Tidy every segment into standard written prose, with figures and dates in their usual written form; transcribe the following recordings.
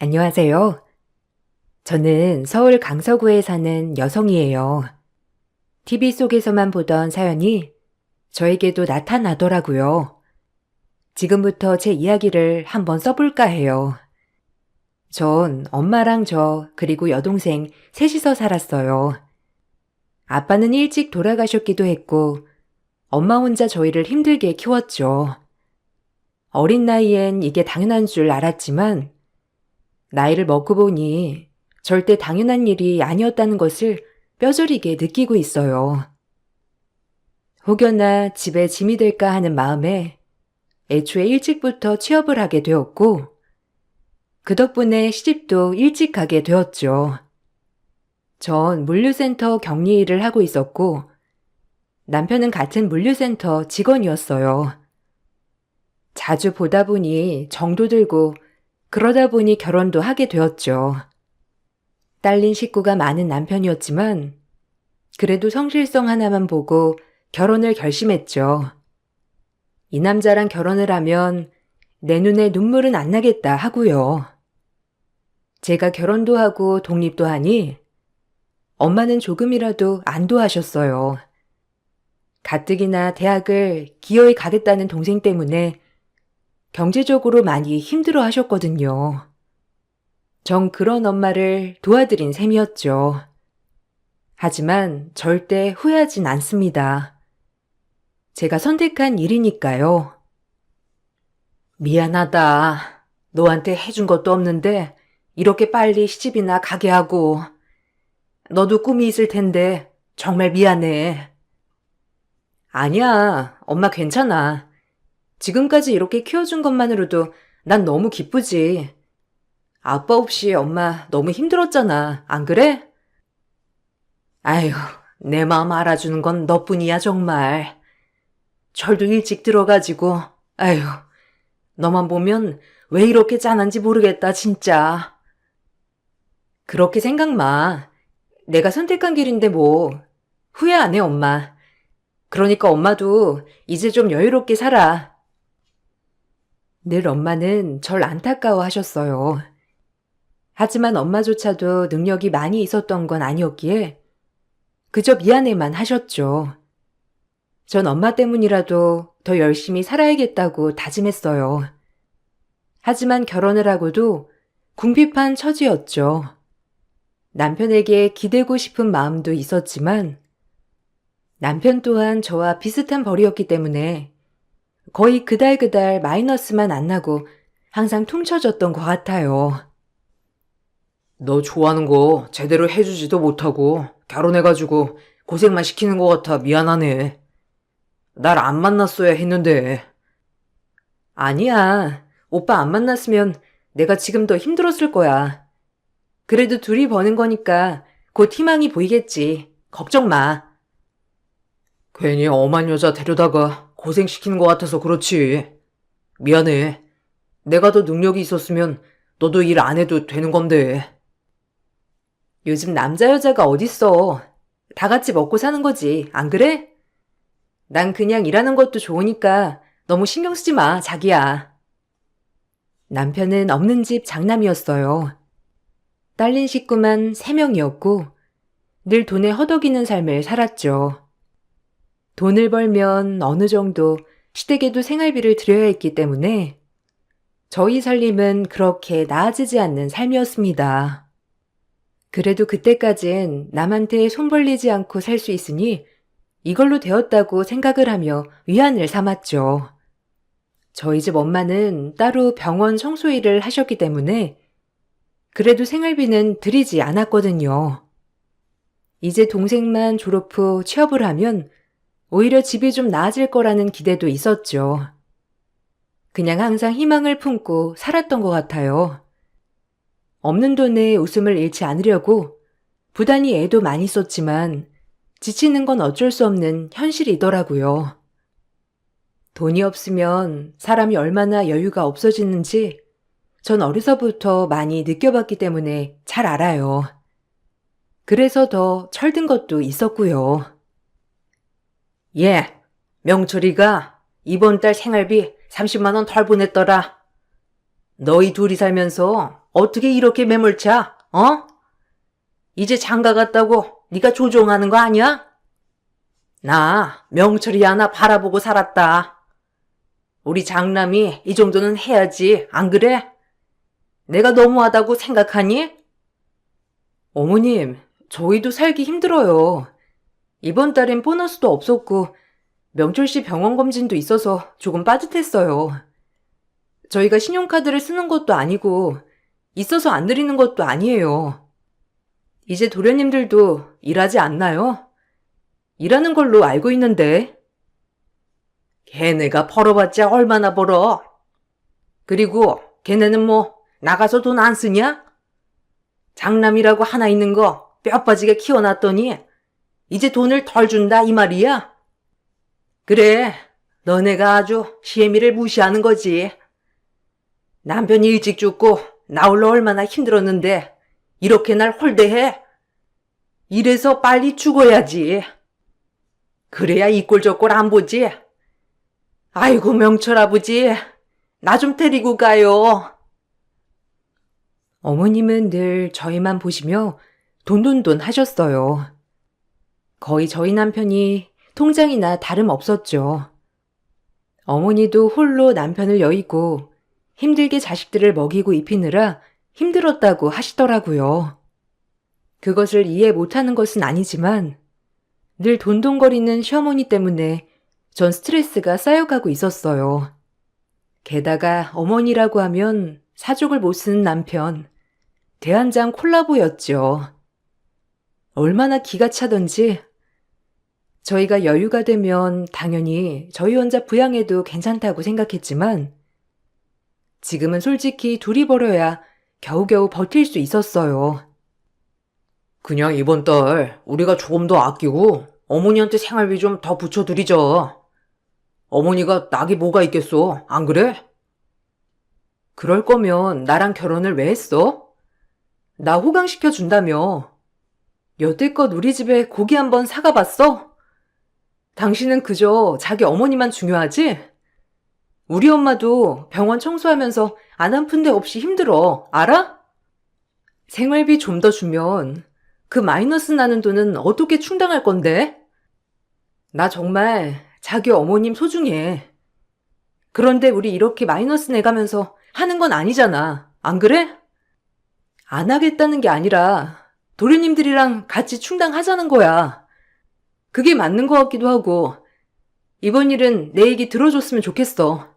안녕하세요. 저는 서울 강서구에 사는 여성이에요. TV 속에서만 보던 사연이 저에게도 나타나더라고요. 지금부터 제 이야기를 한번 써볼까 해요. 전 엄마랑 그리고 여동생 셋이서 살았어요. 아빠는 일찍 돌아가셨기도 했고, 엄마 혼자 저희를 힘들게 키웠죠. 어린 나이엔 이게 당연한 줄 알았지만, 나이를 먹고 보니 절대 당연한 일이 아니었다는 것을 뼈저리게 느끼고 있어요. 혹여나 집에 짐이 될까 하는 마음에 애초에 일찍부터 취업을 하게 되었고, 그 덕분에 시집도 일찍 가게 되었죠. 전 물류센터 격리 일을 하고 있었고, 남편은 같은 물류센터 직원이었어요. 자주 보다 보니 정도 들고, 그러다 보니 결혼도 하게 되었죠. 딸린 식구가 많은 남편이었지만 그래도 성실성 하나만 보고 결혼을 결심했죠. 이 남자랑 결혼을 하면 내 눈에 눈물은 안 나겠다 하고요. 제가 결혼도 하고 독립도 하니 엄마는 조금이라도 안도하셨어요. 가뜩이나 대학을 기어이 가겠다는 동생 때문에 경제적으로 많이 힘들어 하셨거든요. 전 그런 엄마를 도와드린 셈이었죠. 하지만 절대 후회하진 않습니다. 제가 선택한 일이니까요. 미안하다. 너한테 해준 것도 없는데 이렇게 빨리 시집이나 가게 하고. 너도 꿈이 있을 텐데 정말 미안해. 아니야, 엄마 괜찮아. 지금까지 이렇게 키워준 것만으로도 난 너무 기쁘지. 아빠 없이 엄마 너무 힘들었잖아. 안 그래? 아휴, 내 마음 알아주는 건 너뿐이야, 정말. 철도 일찍 들어가지고, 아휴, 너만 보면 왜 이렇게 짠한지 모르겠다, 진짜. 그렇게 생각 마. 내가 선택한 길인데 뭐. 후회 안 해, 엄마. 그러니까 엄마도 이제 좀 여유롭게 살아. 늘 엄마는 절 안타까워 하셨어요. 하지만 엄마조차도 능력이 많이 있었던 건 아니었기에 그저 미안해만 하셨죠. 전 엄마 때문이라도 더 열심히 살아야겠다고 다짐했어요. 하지만 결혼을 하고도 궁핍한 처지였죠. 남편에게 기대고 싶은 마음도 있었지만 남편 또한 저와 비슷한 벌이었기 때문에 거의 그달그달 마이너스만 안 나고 항상 퉁쳐졌던 것 같아요. 너 좋아하는 거 제대로 해주지도 못하고 결혼해가지고 고생만 시키는 것 같아 미안하네. 날 안 만났어야 했는데. 아니야. 오빠 안 만났으면 내가 지금 더 힘들었을 거야. 그래도 둘이 버는 거니까 곧 희망이 보이겠지. 걱정 마. 괜히 엄한 여자 데려다가 고생시키는 것 같아서 그렇지. 미안해. 내가 더 능력이 있었으면 너도 일 안 해도 되는 건데. 요즘 남자 여자가 어딨어. 다 같이 먹고 사는 거지. 안 그래? 난 그냥 일하는 것도 좋으니까 너무 신경 쓰지 마, 자기야. 남편은 없는 집 장남이었어요. 딸린 식구만 3명이었고 늘 돈에 허덕이는 삶을 살았죠. 돈을 벌면 어느 정도 시댁에도 생활비를 들여야 했기 때문에 저희 살림은 그렇게 나아지지 않는 삶이었습니다. 그래도 그때까진 남한테 손 벌리지 않고 살 수 있으니 이걸로 되었다고 생각을 하며 위안을 삼았죠. 저희 집 엄마는 따로 병원 청소 일을 하셨기 때문에 그래도 생활비는 들이지 않았거든요. 이제 동생만 졸업 후 취업을 하면 오히려 집이 좀 나아질 거라는 기대도 있었죠. 그냥 항상 희망을 품고 살았던 것 같아요. 없는 돈에 웃음을 잃지 않으려고 부단히 애도 많이 썼지만 지치는 건 어쩔 수 없는 현실이더라고요. 돈이 없으면 사람이 얼마나 여유가 없어지는지 전 어려서부터 많이 느껴봤기 때문에 잘 알아요. 그래서 더 철든 것도 있었고요. 예, 명철이가 이번 달 생활비 30만 원 덜 보냈더라. 너희 둘이 살면서 어떻게 이렇게 매몰차? 어? 이제 장가 갔다고 네가 조종하는 거 아니야? 나 명철이 하나 바라보고 살았다. 우리 장남이 이 정도는 해야지, 안 그래? 내가 너무하다고 생각하니? 어머님, 저희도 살기 힘들어요. 이번 달엔 보너스도 없었고 명철 씨 병원 검진도 있어서 조금 빠듯했어요. 저희가 신용카드를 쓰는 것도 아니고 있어서 안 드리는 것도 아니에요. 이제 도련님들도 일하지 않나요? 일하는 걸로 알고 있는데. 걔네가 벌어봤자 얼마나 벌어? 그리고 걔네는 뭐 나가서 돈 안 쓰냐? 장남이라고 하나 있는 거 뼈 빠지게 키워놨더니 이제 돈을 덜 준다 이 말이야? 그래, 너네가 아주 시애미를 무시하는 거지. 남편이 일찍 죽고 나 홀로 얼마나 힘들었는데 이렇게 날 홀대해? 이래서 빨리 죽어야지. 그래야 이 꼴 저 꼴 안 보지. 아이고 명철 아버지, 나 좀 데리고 가요. 어머님은 늘 저희만 보시며 돈돈돈 하셨어요. 거의 저희 남편이 통장이나 다름없었죠. 어머니도 홀로 남편을 여의고 힘들게 자식들을 먹이고 입히느라 힘들었다고 하시더라고요. 그것을 이해 못하는 것은 아니지만 늘 돈돈거리는 시어머니 때문에 전 스트레스가 쌓여가고 있었어요. 게다가 어머니라고 하면 사족을 못 쓰는 남편, 대한장 콜라보였죠. 얼마나 기가 차던지 저희가 여유가 되면 당연히 저희 혼자 부양해도 괜찮다고 생각했지만 지금은 솔직히 둘이 벌어야 겨우겨우 버틸 수 있었어요. 그냥 이번 달 우리가 조금 더 아끼고 어머니한테 생활비 좀 더 붙여드리자. 어머니가 낙이 뭐가 있겠어, 안 그래? 그럴 거면 나랑 결혼을 왜 했어? 나 호강시켜준다며. 여태껏 우리 집에 고기 한번 사가봤어? 당신은 그저 자기 어머니만 중요하지? 우리 엄마도 병원 청소하면서 안 아픈 데 없이 힘들어, 알아? 생활비 좀 더 주면 그 마이너스 나는 돈은 어떻게 충당할 건데? 나 정말 자기 어머님 소중해. 그런데 우리 이렇게 마이너스 내가면서 하는 건 아니잖아. 안 그래? 안 하겠다는 게 아니라 도련님들이랑 같이 충당하자는 거야. 그게 맞는 것 같기도 하고 이번 일은 내 얘기 들어줬으면 좋겠어.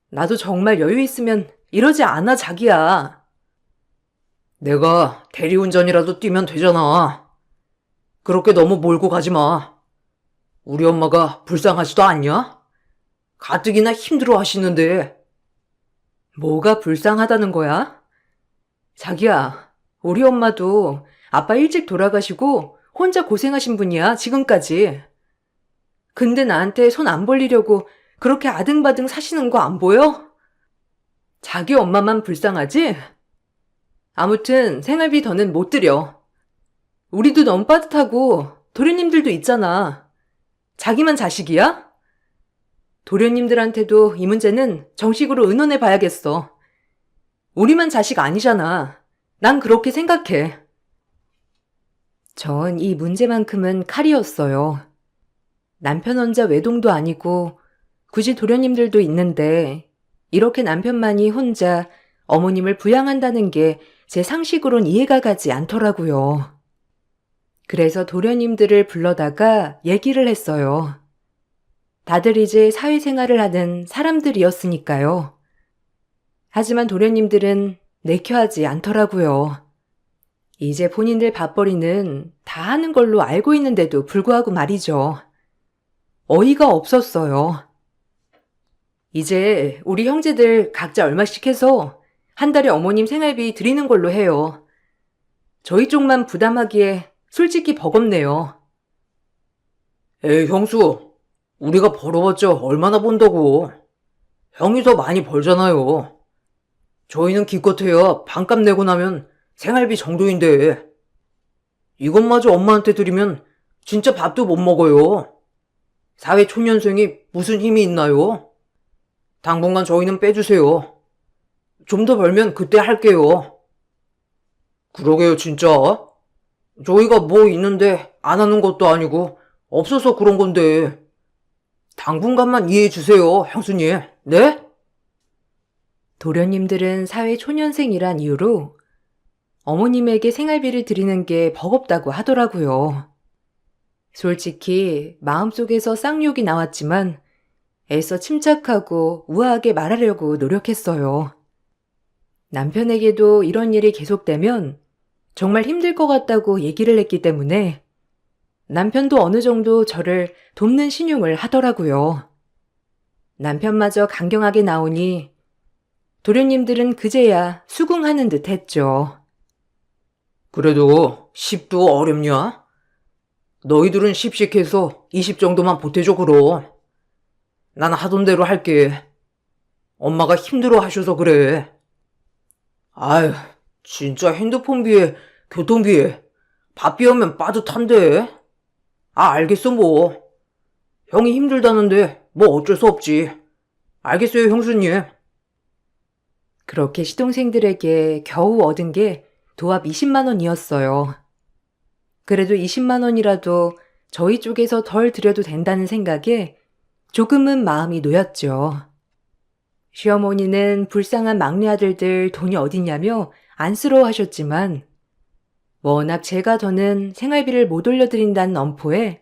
나도 정말 여유 있으면 이러지 않아, 자기야. 내가 대리운전이라도 뛰면 되잖아. 그렇게 너무 몰고 가지 마. 우리 엄마가 불쌍하지도 않냐? 가뜩이나 힘들어 하시는데. 뭐가 불쌍하다는 거야? 자기야, 우리 엄마도 아빠 일찍 돌아가시고 혼자 고생하신 분이야, 지금까지. 근데 나한테 손 안 벌리려고 그렇게 아등바등 사시는 거 안 보여? 자기 엄마만 불쌍하지? 아무튼 생활비 더는 못 드려. 우리도 너무 빠듯하고 도련님들도 있잖아. 자기만 자식이야? 도련님들한테도 이 문제는 정식으로 의논해 봐야겠어. 우리만 자식 아니잖아. 난 그렇게 생각해. 전 이 문제만큼은 칼이었어요. 남편 혼자 외동도 아니고 굳이 도련님들도 있는데 이렇게 남편만이 혼자 어머님을 부양한다는 게 제 상식으론 이해가 가지 않더라고요. 그래서 도련님들을 불러다가 얘기를 했어요. 다들 이제 사회생활을 하는 사람들이었으니까요. 하지만 도련님들은 내켜하지 않더라고요. 이제 본인들 밥벌이는 다 하는 걸로 알고 있는데도 불구하고 말이죠. 어이가 없었어요. 이제 우리 형제들 각자 얼마씩 해서 한 달에 어머님 생활비 드리는 걸로 해요. 저희 쪽만 부담하기에 솔직히 버겁네요. 에이, 형수. 우리가 벌어봤자 얼마나 번다고. 형이 더 많이 벌잖아요. 저희는 기껏해야 반값 내고 나면 생활비 정도인데 이것마저 엄마한테 드리면 진짜 밥도 못 먹어요. 사회초년생이 무슨 힘이 있나요? 당분간 저희는 빼주세요. 좀 더 벌면 그때 할게요. 그러게요, 진짜. 저희가 뭐 있는데 안 하는 것도 아니고 없어서 그런 건데 당분간만 이해해 주세요, 형수님. 네? 도련님들은 사회 초년생이란 이유로 어머님에게 생활비를 드리는 게 버겁다고 하더라고요. 솔직히 마음속에서 쌍욕이 나왔지만 애써 침착하고 우아하게 말하려고 노력했어요. 남편에게도 이런 일이 계속되면 정말 힘들 것 같다고 얘기를 했기 때문에 남편도 어느 정도 저를 돕는 신용을 하더라고요. 남편마저 강경하게 나오니 도련님들은 그제야 수긍하는 듯 했죠. 그래도 10도 어렵냐? 너희들은 10씩 해서 20 정도만 보태줘 그럼. 난 하던 대로 할게. 엄마가 힘들어 하셔서 그래. 아휴, 진짜 핸드폰비에 교통비에 밥비 하면 빠듯한데. 알겠어 뭐. 형이 힘들다는데 뭐 어쩔 수 없지. 알겠어요 형수님. 그렇게 시동생들에게 겨우 얻은 게 도합 20만 원이었어요. 그래도 20만 원이라도 저희 쪽에서 덜 드려도 된다는 생각에 조금은 마음이 놓였죠. 시어머니는 불쌍한 막내 아들들 돈이 어딨냐며 안쓰러워하셨지만 워낙 제가 더는 생활비를 못 올려드린다는 엄포에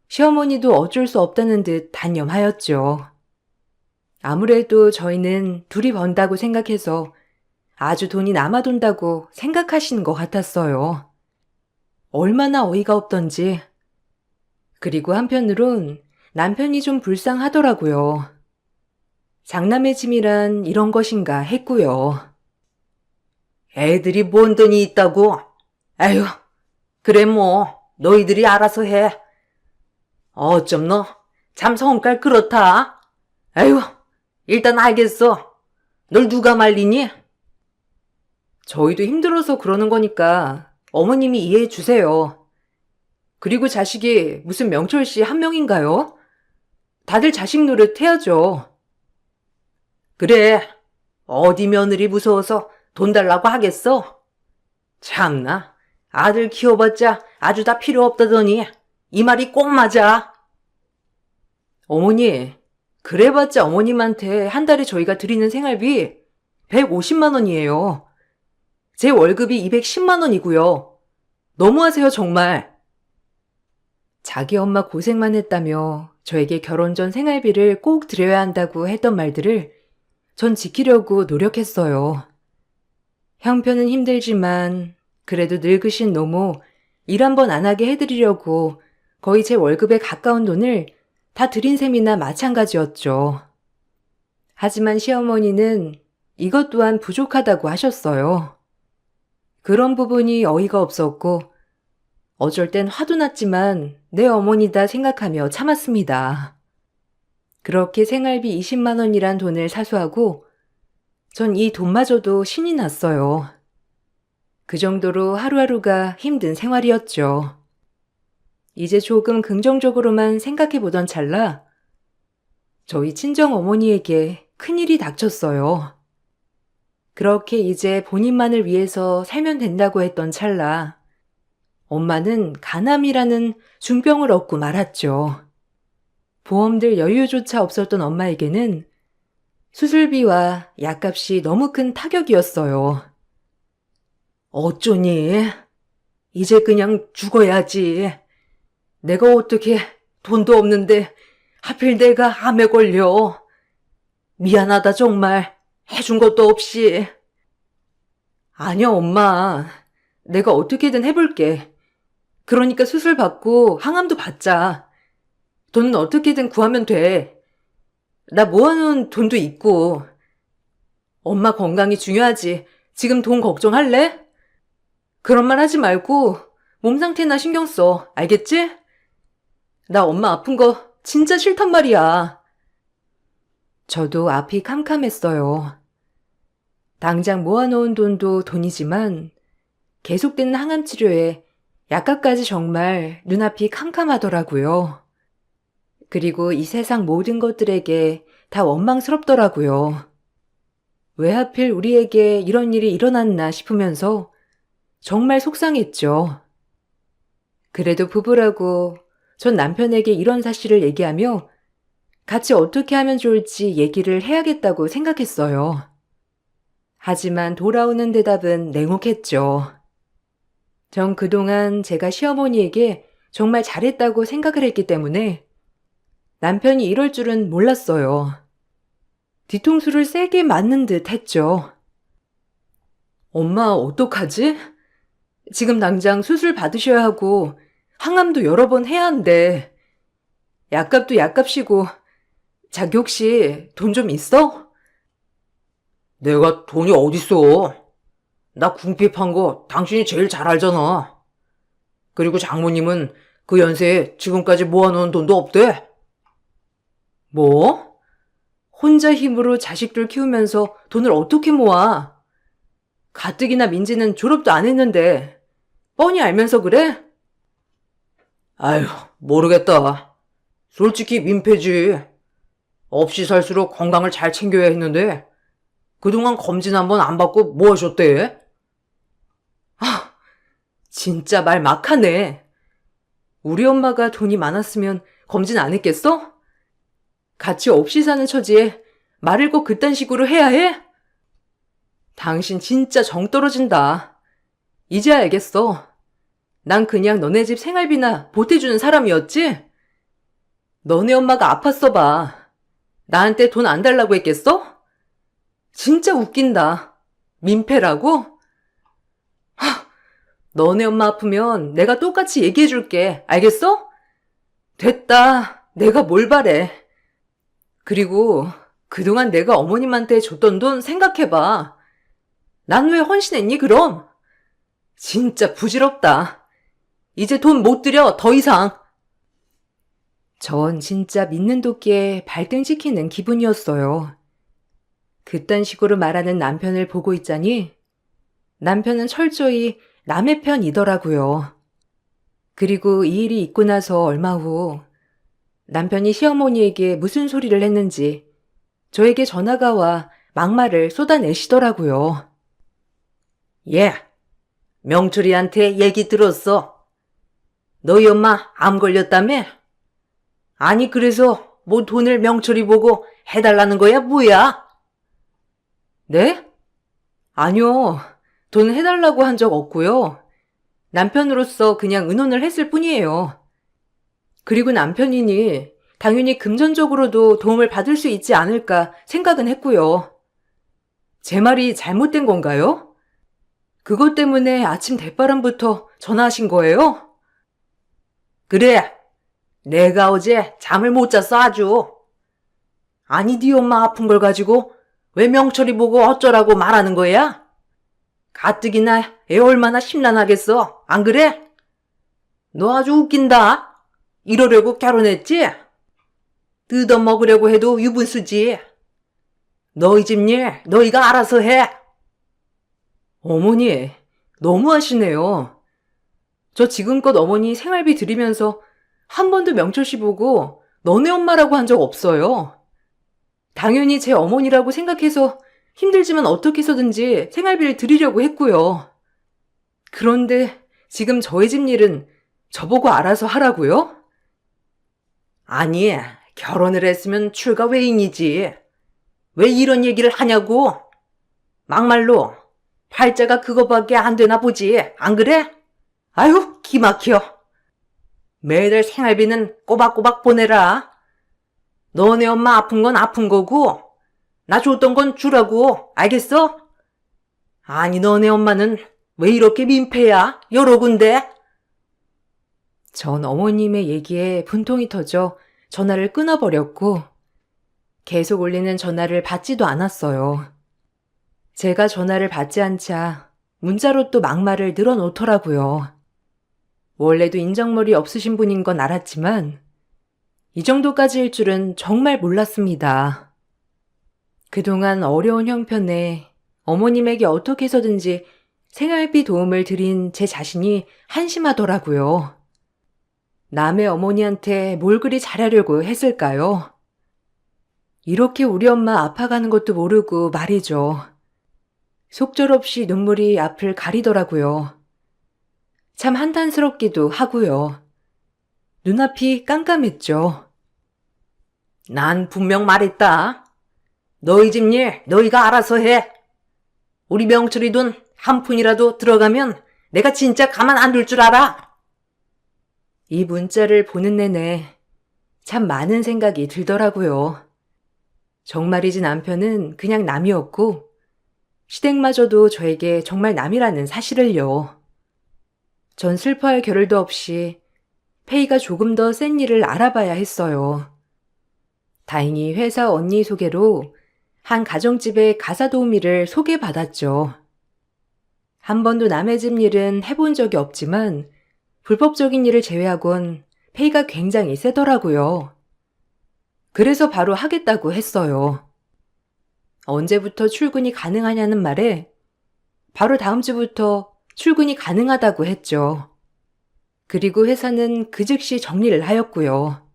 시어머니도 어쩔 수 없다는 듯 단념하였죠. 아무래도 저희는 둘이 번다고 생각해서 아주 돈이 남아돈다고 생각하시는 것 같았어요. 얼마나 어이가 없던지. 그리고 한편으론 남편이 좀 불쌍하더라고요. 장남의 짐이란 이런 것인가 했고요. 애들이 뭔 돈이 있다고? 에휴, 그래 뭐 너희들이 알아서 해. 어쩜 너 참 성깔 그렇다. 에휴, 일단 알겠어. 널 누가 말리니? 저희도 힘들어서 그러는 거니까 어머님이 이해해 주세요. 그리고 자식이 무슨 명철 씨 한 명인가요? 다들 자식 노릇 해야죠. 그래, 어디 며느리 무서워서 돈 달라고 하겠어? 참나, 아들 키워봤자 아주 다 필요 없다더니 이 말이 꼭 맞아. 어머니, 그래봤자 어머님한테 한 달에 저희가 드리는 생활비 150만 원이에요. 제 월급이 210만 원이고요. 너무하세요 정말. 자기 엄마 고생만 했다며 저에게 결혼 전 생활비를 꼭 드려야 한다고 했던 말들을 전 지키려고 노력했어요. 형편은 힘들지만 그래도 늙으신 노모 일 한 번 안 하게 해드리려고 거의 제 월급에 가까운 돈을 다 드린 셈이나 마찬가지였죠. 하지만 시어머니는 이것 또한 부족하다고 하셨어요. 그런 부분이 어이가 없었고 어쩔 땐 화도 났지만 내 어머니다 생각하며 참았습니다. 그렇게 생활비 20만 원이란 돈을 사수하고 전 이 돈마저도 신이 났어요. 그 정도로 하루하루가 힘든 생활이었죠. 이제 조금 긍정적으로만 생각해보던 찰나 저희 친정 어머니에게 큰일이 닥쳤어요. 그렇게 이제 본인만을 위해서 살면 된다고 했던 찰나 엄마는 간암이라는 중병을 얻고 말았죠. 보험들 여유조차 없었던 엄마에게는 수술비와 약값이 너무 큰 타격이었어요. 어쩌니? 이제 그냥 죽어야지. 내가 어떻게 돈도 없는데 하필 내가 암에 걸려. 미안하다 정말. 해준 것도 없이. 아니야 엄마. 내가 어떻게든 해볼게. 그러니까 수술 받고 항암도 받자. 돈은 어떻게든 구하면 돼. 나 모아놓은 돈도 있고. 엄마 건강이 중요하지. 지금 돈 걱정할래? 그런 말 하지 말고 몸 상태나 신경 써. 알겠지? 나 엄마 아픈 거 진짜 싫단 말이야. 저도 앞이 캄캄했어요. 당장 모아놓은 돈도 돈이지만 계속되는 항암 치료에 약값까지 정말 눈앞이 캄캄하더라고요. 그리고 이 세상 모든 것들에게 다 원망스럽더라고요. 왜 하필 우리에게 이런 일이 일어났나 싶으면서 정말 속상했죠. 그래도 부부라고 전 남편에게 이런 사실을 얘기하며 같이 어떻게 하면 좋을지 얘기를 해야겠다고 생각했어요. 하지만 돌아오는 대답은 냉혹했죠. 전 그동안 제가 시어머니에게 정말 잘했다고 생각을 했기 때문에 남편이 이럴 줄은 몰랐어요. 뒤통수를 세게 맞는 듯 했죠. 엄마, 어떡하지? 지금 당장 수술 받으셔야 하고 항암도 여러 번 해야 한대. 약값도 약값이고 자기 혹시 돈 좀 있어? 내가 돈이 어딨어. 나 궁핍한 거 당신이 제일 잘 알잖아. 그리고 장모님은 그 연세에 지금까지 모아놓은 돈도 없대. 뭐? 혼자 힘으로 자식들 키우면서 돈을 어떻게 모아? 가뜩이나 민지는 졸업도 안 했는데 뻔히 알면서 그래? 아휴, 모르겠다. 솔직히 민폐지. 없이 살수록 건강을 잘 챙겨야 했는데 그동안 검진 한번 안 받고 뭐 하셨대? 아, 진짜 말 막하네. 우리 엄마가 돈이 많았으면 검진 안 했겠어? 같이 없이 사는 처지에 말을 꼭 그딴 식으로 해야 해? 당신 진짜 정 떨어진다. 이제 알겠어. 난 그냥 너네 집 생활비나 보태주는 사람이었지? 너네 엄마가 아팠어 봐. 나한테 돈 안 달라고 했겠어? 진짜 웃긴다. 민폐라고? 너네 엄마 아프면 내가 똑같이 얘기해줄게. 알겠어? 됐다. 내가 뭘 바래. 그리고 그동안 내가 어머님한테 줬던 돈 생각해봐. 난 왜 헌신했니 그럼? 진짜 부질없다. 이제 돈 못 들여 더 이상. 전 진짜 믿는 도끼에 발등 찍히는 기분이었어요. 그딴 식으로 말하는 남편을 보고 있자니 남편은 철저히 남의 편이더라고요. 그리고 이 일이 있고 나서 얼마 후 남편이 시어머니에게 무슨 소리를 했는지 저에게 전화가 와 막말을 쏟아내시더라고요. 예, 명철이한테 얘기 들었어. 너희 엄마 암 걸렸다며? 아니 그래서 뭐 돈을 명철이 보고 해달라는 거야 뭐야? 네? 아니요. 돈 해달라고 한 적 없고요. 남편으로서 그냥 의논을 했을 뿐이에요. 그리고 남편이니 당연히 금전적으로도 도움을 받을 수 있지 않을까 생각은 했고요. 제 말이 잘못된 건가요? 그것 때문에 아침 대바람부터 전화하신 거예요? 그래. 내가 어제 잠을 못 잤어 아주. 아니 네 엄마 아픈 걸 가지고 왜 명철이 보고 어쩌라고 말하는 거야? 가뜩이나 애 얼마나 심란하겠어. 안 그래? 너 아주 웃긴다. 이러려고 결혼했지? 뜯어먹으려고 해도 유분수지. 너희 집 일 너희가 알아서 해. 어머니, 너무하시네요. 저 지금껏 어머니 생활비 드리면서 한 번도 명철씨 보고 너네 엄마라고 한 적 없어요. 당연히 제 어머니라고 생각해서 힘들지만 어떻게 해서든지 생활비를 드리려고 했고요. 그런데 지금 저희 집 일은 저보고 알아서 하라고요? 아니, 결혼을 했으면 출가 외인이지. 왜 이런 얘기를 하냐고? 막말로 팔자가 그거밖에 안 되나 보지. 안 그래? 아유, 기막혀. 매달 생활비는 꼬박꼬박 보내라. 너네 엄마 아픈 건 아픈 거고 나 줬던 건 주라고. 알겠어? 아니 너네 엄마는 왜 이렇게 민폐야? 여러 군데. 전 어머님의 얘기에 분통이 터져 전화를 끊어버렸고 계속 울리는 전화를 받지도 않았어요. 제가 전화를 받지 않자 문자로 또 막말을 늘어놓더라고요. 원래도 인정머리 없으신 분인 건 알았지만 이 정도까지일 줄은 정말 몰랐습니다. 그동안 어려운 형편에 어머님에게 어떻게 해서든지 생활비 도움을 드린 제 자신이 한심하더라고요. 남의 어머니한테 뭘 그리 잘하려고 했을까요? 이렇게 우리 엄마 아파가는 것도 모르고 말이죠. 속절없이 눈물이 앞을 가리더라고요. 참 한탄스럽기도 하고요. 눈앞이 깜깜했죠. 난 분명 말했다. 너희 집 일 너희가 알아서 해. 우리 명철이 돈 한 푼이라도 들어가면 내가 진짜 가만 안 둘 줄 알아. 이 문자를 보는 내내 참 많은 생각이 들더라고요. 정말이지 남편은 그냥 남이었고 시댁마저도 저에게 정말 남이라는 사실을요. 전 슬퍼할 겨를도 없이 페이가 조금 더 센 일을 알아봐야 했어요. 다행히 회사 언니 소개로 한 가정집의 가사 도우미를 소개받았죠. 한 번도 남의 집 일은 해본 적이 없지만 불법적인 일을 제외하곤 페이가 굉장히 세더라고요. 그래서 바로 하겠다고 했어요. 언제부터 출근이 가능하냐는 말에 바로 다음 주부터 출근이 가능하다고 했죠. 그리고 회사는 그 즉시 정리를 하였고요.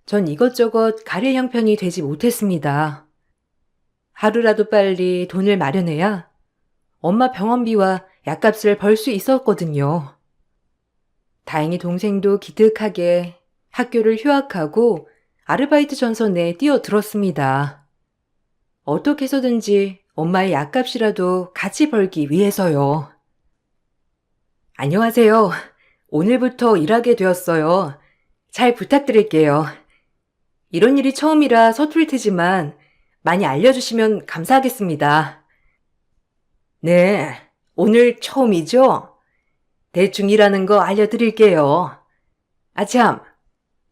전 이것저것 가릴 형편이 되지 못했습니다. 하루라도 빨리 돈을 마련해야 엄마 병원비와 약값을 벌 수 있었거든요. 다행히 동생도 기특하게 학교를 휴학하고 아르바이트 전선에 뛰어들었습니다. 어떻게 해서든지 엄마의 약값이라도 같이 벌기 위해서요. 안녕하세요. 오늘부터 일하게 되었어요. 잘 부탁드릴게요. 이런 일이 처음이라 서툴 테지만 많이 알려주시면 감사하겠습니다. 네, 오늘 처음이죠? 대충 일하는 거 알려드릴게요. 아참,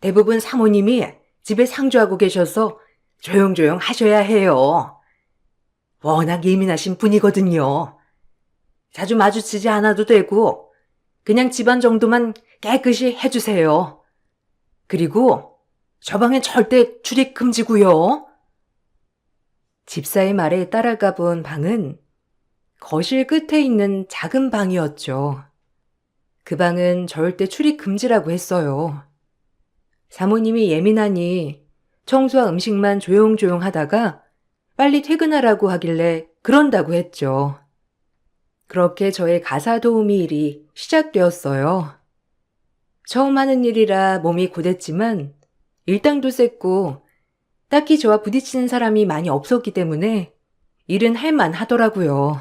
대부분 사모님이 집에 상주하고 계셔서 조용조용 하셔야 해요. 워낙 예민하신 분이거든요. 자주 마주치지 않아도 되고 그냥 집안 정도만 깨끗이 해주세요. 그리고 저 방엔 절대 출입 금지고요. 집사의 말에 따라가 본 방은 거실 끝에 있는 작은 방이었죠. 그 방은 절대 출입 금지라고 했어요. 사모님이 예민하니 청소와 음식만 조용조용 하다가 빨리 퇴근하라고 하길래 그런다고 했죠. 그렇게 저의 가사 도우미 일이 시작되었어요. 처음 하는 일이라 몸이 고됐지만 일당도 셌고 딱히 저와 부딪히는 사람이 많이 없었기 때문에 일은 할만 하더라고요.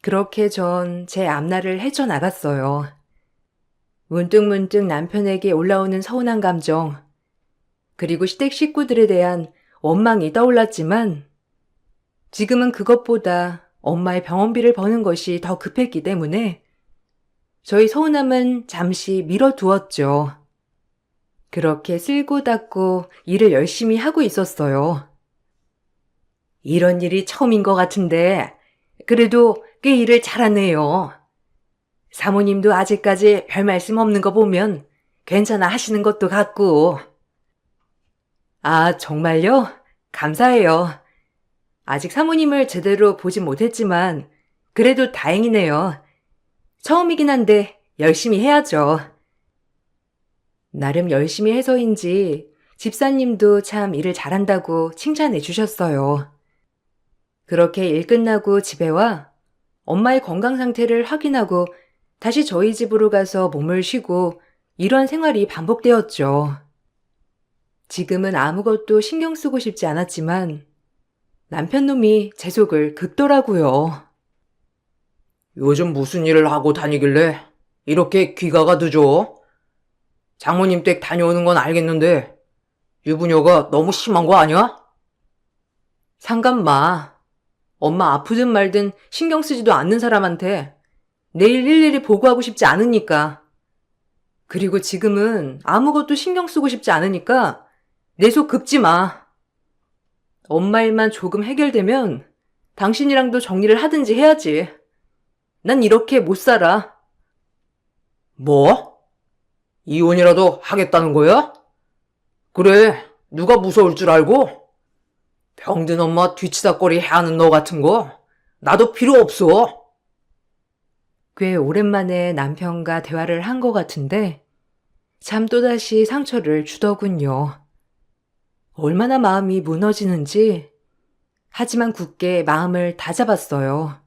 그렇게 전 제 앞날을 헤쳐나갔어요. 문득문득 남편에게 올라오는 서운한 감정, 그리고 시댁 식구들에 대한 원망이 떠올랐지만 지금은 그것보다 엄마의 병원비를 버는 것이 더 급했기 때문에 저희 서운함은 잠시 미뤄두었죠. 그렇게 쓸고 닦고 일을 열심히 하고 있었어요. 이런 일이 처음인 것 같은데 그래도 꽤 일을 잘하네요. 사모님도 아직까지 별 말씀 없는 거 보면 괜찮아 하시는 것도 같고. 아, 정말요? 감사해요. 아직 사모님을 제대로 보진 못했지만 그래도 다행이네요. 처음이긴 한데 열심히 해야죠. 나름 열심히 해서인지 집사님도 참 일을 잘한다고 칭찬해 주셨어요. 그렇게 일 끝나고 집에 와 엄마의 건강 상태를 확인하고 다시 저희 집으로 가서 몸을 쉬고 이런 생활이 반복되었죠. 지금은 아무것도 신경 쓰고 싶지 않았지만 남편 놈이 제 속을 긁더라고요. 요즘 무슨 일을 하고 다니길래 이렇게 귀가가 늦어? 장모님 댁 다녀오는 건 알겠는데 유부녀가 너무 심한 거 아니야? 상관마. 엄마 아프든 말든 신경 쓰지도 않는 사람한테 내일 일일이 보고하고 싶지 않으니까. 그리고 지금은 아무것도 신경 쓰고 싶지 않으니까 내 속 긁지 마. 엄마 일만 조금 해결되면 당신이랑도 정리를 하든지 해야지. 난 이렇게 못 살아. 뭐? 이혼이라도 하겠다는 거야? 그래, 누가 무서울 줄 알고? 병든 엄마 뒤치다꺼리 해야 하는 너 같은 거 나도 필요 없어. 꽤 오랜만에 남편과 대화를 한 것 같은데 참 또다시 상처를 주더군요. 얼마나 마음이 무너지는지 하지만 굳게 마음을 다잡았어요.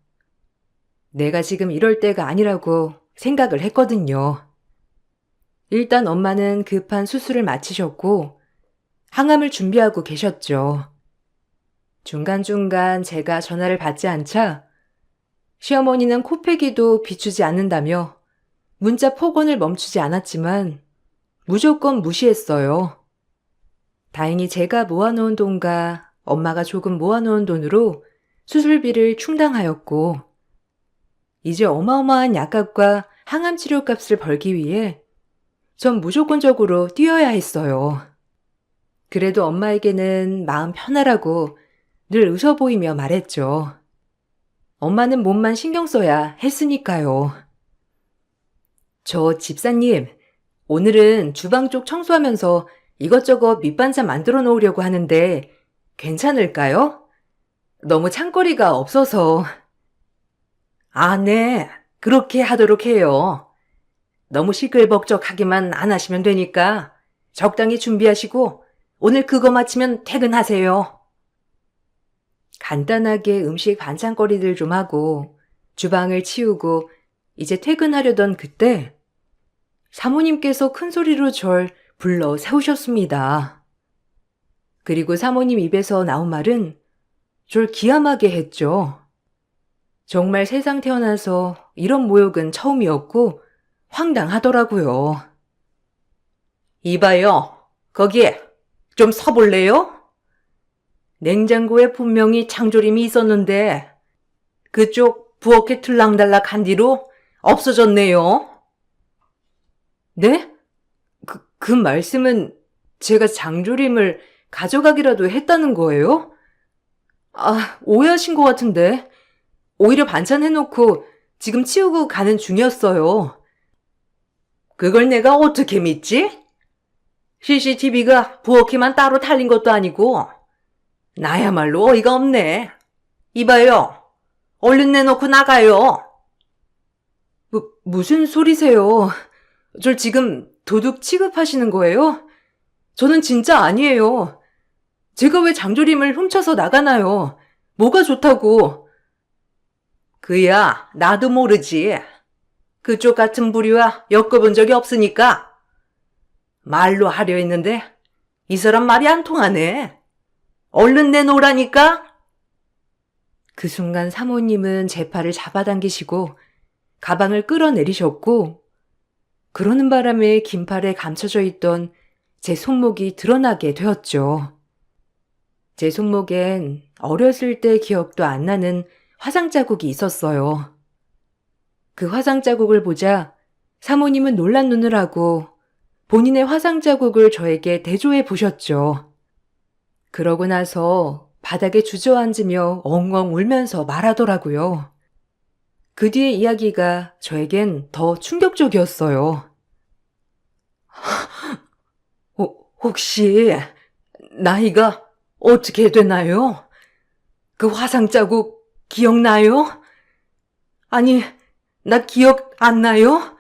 내가 지금 이럴 때가 아니라고 생각을 했거든요. 일단 엄마는 급한 수술을 마치셨고 항암을 준비하고 계셨죠. 중간중간 제가 전화를 받지 않자 시어머니는 코빼기도 비추지 않는다며 문자 폭언을 멈추지 않았지만 무조건 무시했어요. 다행히 제가 모아놓은 돈과 엄마가 조금 모아놓은 돈으로 수술비를 충당하였고 이제 어마어마한 약값과 항암 치료값을 벌기 위해 전 무조건적으로 뛰어야 했어요. 그래도 엄마에게는 마음 편하라고 늘 웃어 보이며 말했죠. 엄마는 몸만 신경 써야 했으니까요. 저 집사님, 오늘은 주방 쪽 청소하면서 이것저것 밑반찬 만들어 놓으려고 하는데 괜찮을까요? 너무 창거리가 없어서. 아, 네. 그렇게 하도록 해요. 너무 시끌벅적하기만 안 하시면 되니까 적당히 준비하시고 오늘 그거 마치면 퇴근하세요. 간단하게 음식 반찬거리들 좀 하고 주방을 치우고 이제 퇴근하려던 그때 사모님께서 큰 소리로 절 불러 세우셨습니다. 그리고 사모님 입에서 나온 말은 절 기함하게 했죠. 정말 세상 태어나서 이런 모욕은 처음이었고 황당하더라고요. 이봐요. 거기에 좀 서볼래요? 냉장고에 분명히 창조림이 있었는데 그쪽 부엌에 들락달락 한 뒤로 없어졌네요. 네? 그 말씀은 제가 장조림을 가져가기라도 했다는 거예요? 아, 오해하신 것 같은데. 오히려 반찬 해놓고 지금 치우고 가는 중이었어요. 그걸 내가 어떻게 믿지? CCTV가 부엌에만 따로 달린 것도 아니고 나야말로 어이가 없네. 이봐요. 얼른 내놓고 나가요. 무슨 소리세요? 절 지금 도둑 취급하시는 거예요? 저는 진짜 아니에요. 제가 왜 장조림을 훔쳐서 나가나요? 뭐가 좋다고? 그야 나도 모르지. 그쪽 같은 부류와 엮어본 적이 없으니까. 말로 하려 했는데 이 사람 말이 안 통하네. 얼른 내놓으라니까. 그 순간 사모님은 제 팔을 잡아당기시고 가방을 끌어내리셨고 그러는 바람에 긴 팔에 감춰져 있던 제 손목이 드러나게 되었죠. 제 손목엔 어렸을 때 기억도 안 나는 화상 자국이 있었어요. 그 화상 자국을 보자 사모님은 놀란 눈을 하고 본인의 화상 자국을 저에게 대조해 보셨죠. 그러고 나서 바닥에 주저앉으며 엉엉 울면서 말하더라고요. 그 뒤의 이야기가 저에겐 더 충격적이었어요. 혹시 나이가 어떻게 되나요? 그 화상 자국 기억나요? 아니, 나 기억 안 나요?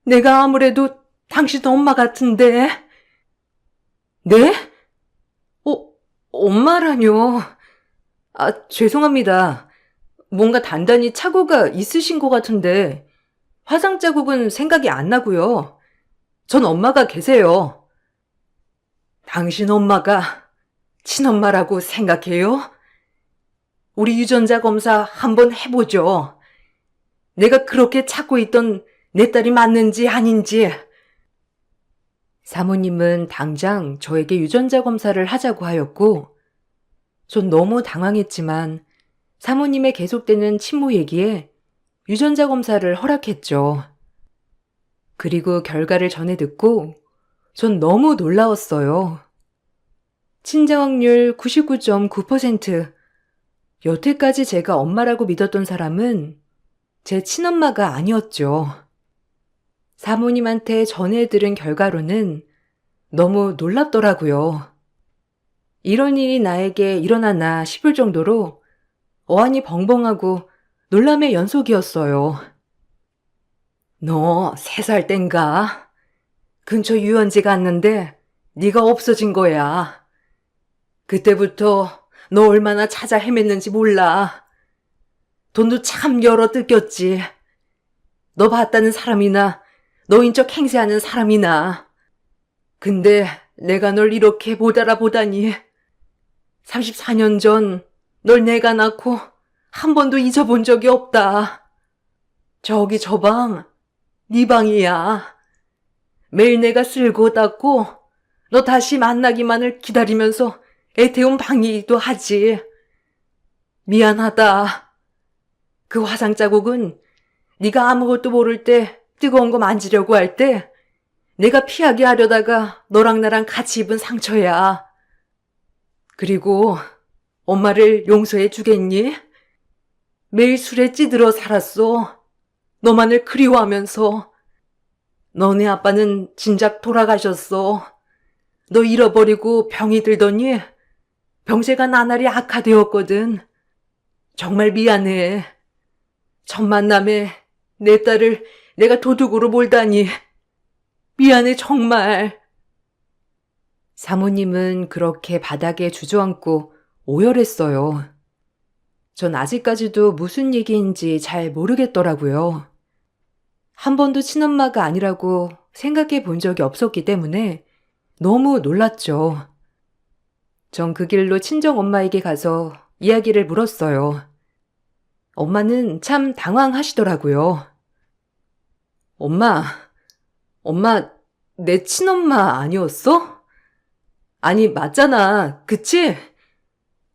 내가 아무래도 당신 엄마 같은데. 네? 엄마라뇨. 아, 죄송합니다. 뭔가 단단히 착오가 있으신 것 같은데 화상 자국은 생각이 안 나고요. 전 엄마가 계세요. 당신 엄마가 친엄마라고 생각해요? 우리 유전자 검사 한번 해보죠. 내가 그렇게 찾고 있던 내 딸이 맞는지 아닌지. 사모님은 당장 저에게 유전자 검사를 하자고 하였고 전 너무 당황했지만 사모님의 계속되는 침묵 얘기에 유전자 검사를 허락했죠. 그리고 결과를 전해 듣고 전 너무 놀라웠어요. 친자 확률 99.9%. 여태까지 제가 엄마라고 믿었던 사람은 제 친엄마가 아니었죠. 사모님한테 전해 들은 결과로는 너무 놀랍더라고요. 이런 일이 나에게 일어나나 싶을 정도로 어안이 벙벙하고 놀람의 연속이었어요. 너 3살 땐가? 근처 유원지 갔는데 네가 없어진 거야. 그때부터 너 얼마나 찾아 헤맸는지 몰라. 돈도 참 열어 뜯겼지. 너 봤다는 사람이나 너인 척 행세하는 사람이나. 근데 내가 널 이렇게 못 알아보다니. 34년 전 널 내가 낳고 한 번도 잊어본 적이 없다. 저기 저 방, 네 방이야. 매일 내가 쓸고 닦고 너 다시 만나기만을 기다리면서 애태운 방이기도 하지. 미안하다. 그 화상 자국은 네가 아무것도 모를 때 뜨거운 거 만지려고 할 때 내가 피하게 하려다가 너랑 나랑 같이 입은 상처야. 그리고 엄마를 용서해 주겠니? 매일 술에 찌들어 살았어. 너만을 그리워하면서. 너네 아빠는 진작 돌아가셨어. 너 잃어버리고 병이 들더니 병세가 나날이 악화되었거든. 정말 미안해. 첫 만남에 내 딸을 내가 도둑으로 몰다니. 미안해 정말. 사모님은 그렇게 바닥에 주저앉고 오열했어요. 전 아직까지도 무슨 얘기인지 잘 모르겠더라고요. 한 번도 친엄마가 아니라고 생각해 본 적이 없었기 때문에 너무 놀랐죠. 전 그 길로 친정엄마에게 가서 이야기를 물었어요. 엄마는 참 당황하시더라고요. 엄마, 내 친엄마 아니었어? 아니, 맞잖아. 그치?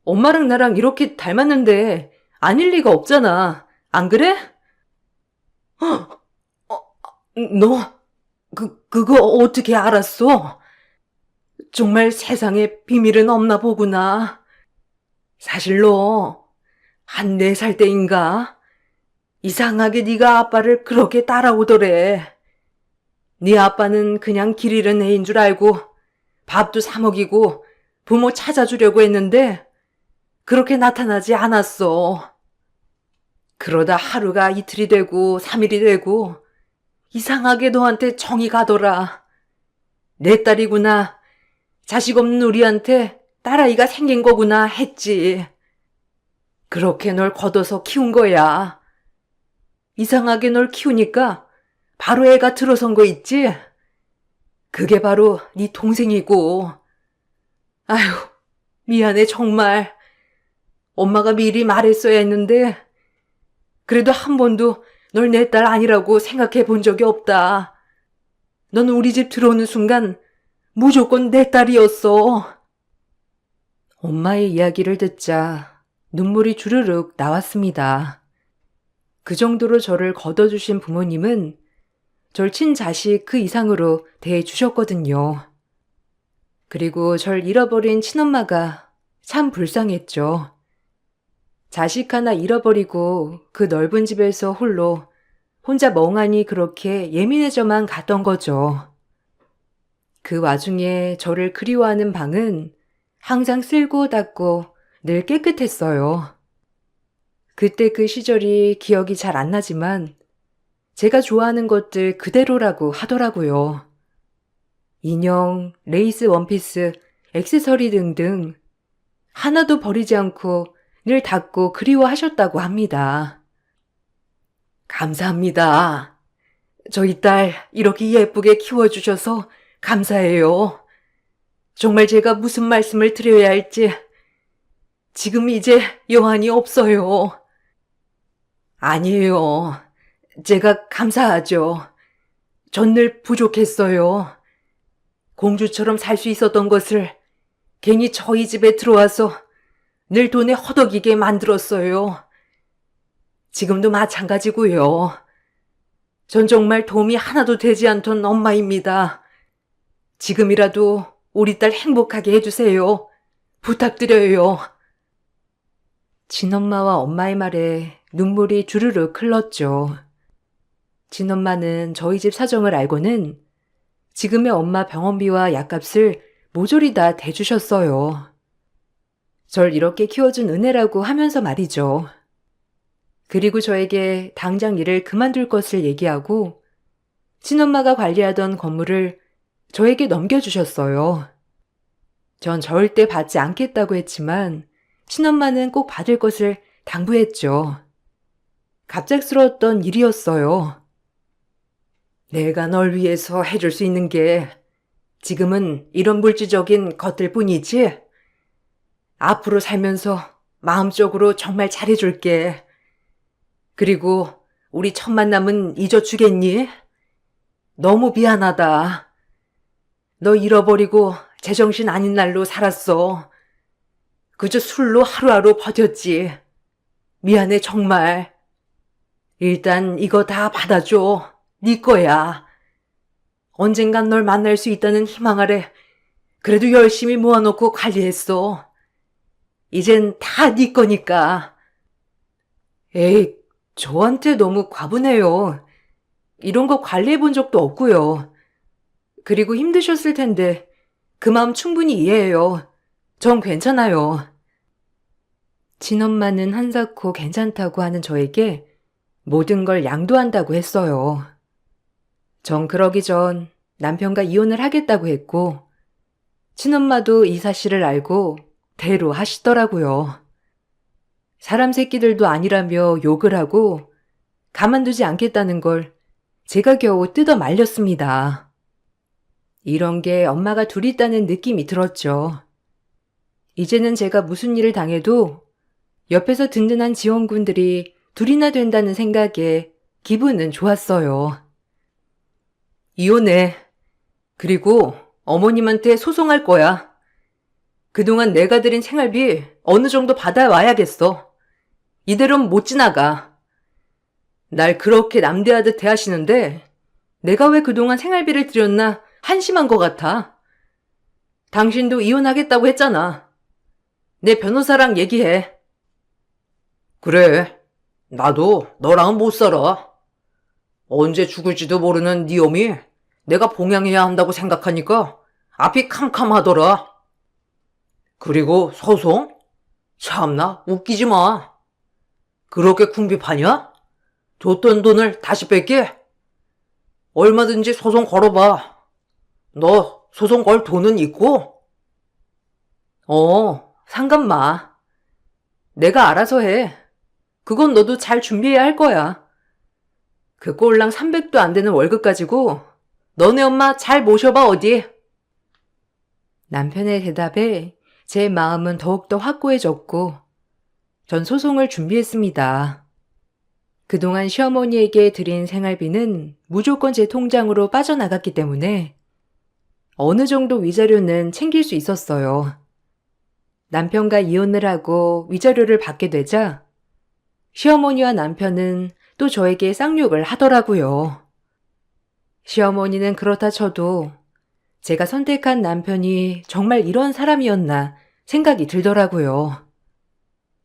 엄마랑 나랑 이렇게 닮았는데 아닐 리가 없잖아. 안 그래? 너, 그거 어떻게 알았어? 정말 세상에 비밀은 없나 보구나. 사실 너, 한 4살 때인가? 이상하게 네가 아빠를 그렇게 따라오더래. 네 아빠는 그냥 길 잃은 애인 줄 알고 밥도 사 먹이고 부모 찾아주려고 했는데 그렇게 나타나지 않았어. 그러다 하루가 이틀이 되고 3일이 되고 이상하게 너한테 정이 가더라. 내 딸이구나. 자식 없는 우리한테 딸아이가 생긴 거구나 했지. 그렇게 널 걷어서 키운 거야. 이상하게 널 키우니까 바로 애가 들어선 거 있지? 그게 바로 네 동생이고. 아휴, 미안해 정말. 엄마가 미리 말했어야 했는데 그래도 한 번도 널 내 딸 아니라고 생각해 본 적이 없다. 넌 우리 집 들어오는 순간 무조건 내 딸이었어. 엄마의 이야기를 듣자 눈물이 주르륵 나왔습니다. 그 정도로 저를 걷어주신 부모님은 절 친자식 그 이상으로 대해주셨거든요. 그리고 절 잃어버린 친엄마가 참 불쌍했죠. 자식 하나 잃어버리고 그 넓은 집에서 혼자 멍하니 그렇게 예민해져만 갔던 거죠. 그 와중에 저를 그리워하는 방은 항상 쓸고 닦고 늘 깨끗했어요. 그때 그 시절이 기억이 잘 안 나지만 제가 좋아하는 것들 그대로라고 하더라고요. 인형, 레이스 원피스, 액세서리 등등 하나도 버리지 않고 늘 닦고 그리워하셨다고 합니다. 감사합니다. 저희 딸 이렇게 예쁘게 키워주셔서 감사해요. 정말 제가 무슨 말씀을 드려야 할지 지금 이제 여한이 없어요. 아니에요. 제가 감사하죠. 전 늘 부족했어요. 공주처럼 살 수 있었던 것을 괜히 저희 집에 들어와서 늘 돈에 허덕이게 만들었어요. 지금도 마찬가지고요. 전 정말 도움이 하나도 되지 않던 엄마입니다. 지금이라도 우리 딸 행복하게 해주세요. 부탁드려요. 친엄마와 엄마의 말에 눈물이 주르륵 흘렀죠. 친엄마는 저희 집 사정을 알고는 지금의 엄마 병원비와 약값을 모조리 다 대주셨어요. 절 이렇게 키워준 은혜라고 하면서 말이죠. 그리고 저에게 당장 일을 그만둘 것을 얘기하고 친엄마가 관리하던 건물을 저에게 넘겨주셨어요. 전 절대 받지 않겠다고 했지만 친엄마는 꼭 받을 것을 당부했죠. 갑작스러웠던 일이었어요. 내가 널 위해서 해줄 수 있는 게 지금은 이런 물질적인 것들 뿐이지. 앞으로 살면서 마음적으로 정말 잘해줄게. 그리고 우리 첫 만남은 잊어주겠니? 너무 미안하다. 너 잃어버리고 제정신 아닌 날로 살았어. 그저 술로 하루하루 버텼지. 미안해 정말. 일단 이거 다 받아줘. 네 거야. 언젠간 널 만날 수 있다는 희망 아래 그래도 열심히 모아놓고 관리했어. 이젠 다 네 거니까. 에이, 저한테 너무 과분해요. 이런 거 관리해 본 적도 없고요. 그리고 힘드셨을 텐데 그 마음 충분히 이해해요. 전 괜찮아요. 친엄마는 한사코 괜찮다고 하는 저에게 모든 걸 양도한다고 했어요. 전 그러기 전 남편과 이혼을 하겠다고 했고 친엄마도 이 사실을 알고 대로 하시더라고요. 사람 새끼들도 아니라며 욕을 하고 가만두지 않겠다는 걸 제가 겨우 뜯어 말렸습니다. 이런 게 엄마가 둘 있다는 느낌이 들었죠. 이제는 제가 무슨 일을 당해도 옆에서 든든한 지원군들이 둘이나 된다는 생각에 기분은 좋았어요. 이혼해. 그리고 어머님한테 소송할 거야. 그동안 내가 들인 생활비 어느 정도 받아와야겠어. 이대로는 못 지나가. 날 그렇게 남대하듯 대하시는데 내가 왜 그동안 생활비를 들였나 한심한 것 같아. 당신도 이혼하겠다고 했잖아. 내 변호사랑 얘기해. 그래. 나도 너랑은 못 살아. 언제 죽을지도 모르는 네 엄이 내가 봉양해야 한다고 생각하니까 앞이 캄캄하더라. 그리고 소송? 참나 웃기지 마. 그렇게 궁핍하냐? 줬던 돈을 다시 뺄게. 얼마든지 소송 걸어봐. 너 소송 걸 돈은 있고? 상관 마. 내가 알아서 해. 그건 너도 잘 준비해야 할 거야. 그 꼴랑 300도 안 되는 월급 가지고 너네 엄마 잘 모셔봐 어디. 남편의 대답에 제 마음은 더욱더 확고해졌고 전 소송을 준비했습니다. 그동안 시어머니에게 드린 생활비는 무조건 제 통장으로 빠져나갔기 때문에 어느 정도 위자료는 챙길 수 있었어요. 남편과 이혼을 하고 위자료를 받게 되자 시어머니와 남편은 또 저에게 쌍욕을 하더라고요. 시어머니는 그렇다 쳐도 제가 선택한 남편이 정말 이런 사람이었나 생각이 들더라고요.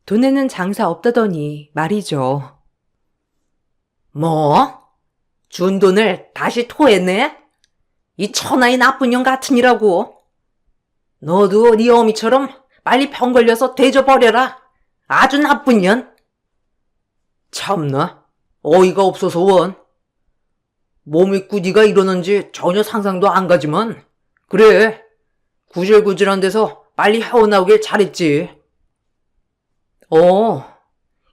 돈에는 장사 없다더니 말이죠. 뭐? 준 돈을 다시 토했네? 이 천하의 나쁜 년 같으니라고. 너도 네 어미처럼 빨리 병 걸려서 돼져버려라. 아주 나쁜 년. 참나 어이가 없어서 원. 몸이 꾸디가 이러는지 전혀 상상도 안 가지만 그래 구질구질한 데서 빨리 헤어나오길 잘했지.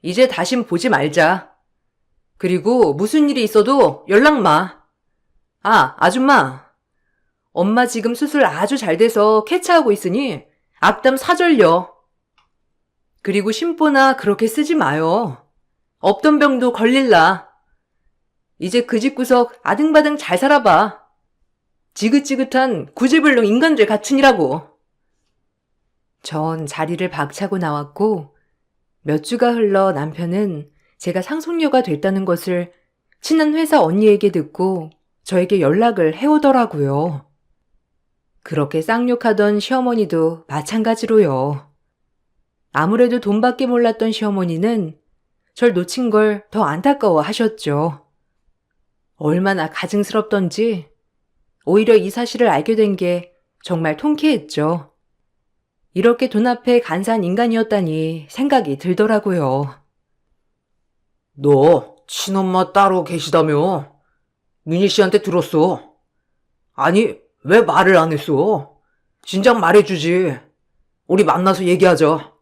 이제 다신 보지 말자. 그리고 무슨 일이 있어도 연락 마. 아줌마. 엄마 지금 수술 아주 잘 돼서 쾌차하고 있으니 악담 사절려. 그리고 심보나 그렇게 쓰지 마요. 없던 병도 걸릴라. 이제 그 집구석 아등바등 잘 살아봐. 지긋지긋한 구제불능 인간들 같으니라고. 전 자리를 박차고 나왔고 몇 주가 흘러 남편은 제가 상속녀가 됐다는 것을 친한 회사 언니에게 듣고 저에게 연락을 해오더라고요. 그렇게 쌍욕하던 시어머니도 마찬가지로요. 아무래도 돈밖에 몰랐던 시어머니는 절 놓친 걸 더 안타까워 하셨죠. 얼마나 가증스럽던지 오히려 이 사실을 알게 된 게 정말 통쾌했죠. 이렇게 돈 앞에 간사한 인간이었다니 생각이 들더라고요. 너 친엄마 따로 계시다며? 민희 씨한테 들었어. 아니 왜 말을 안 했어? 진작 말해주지. 우리 만나서 얘기하자.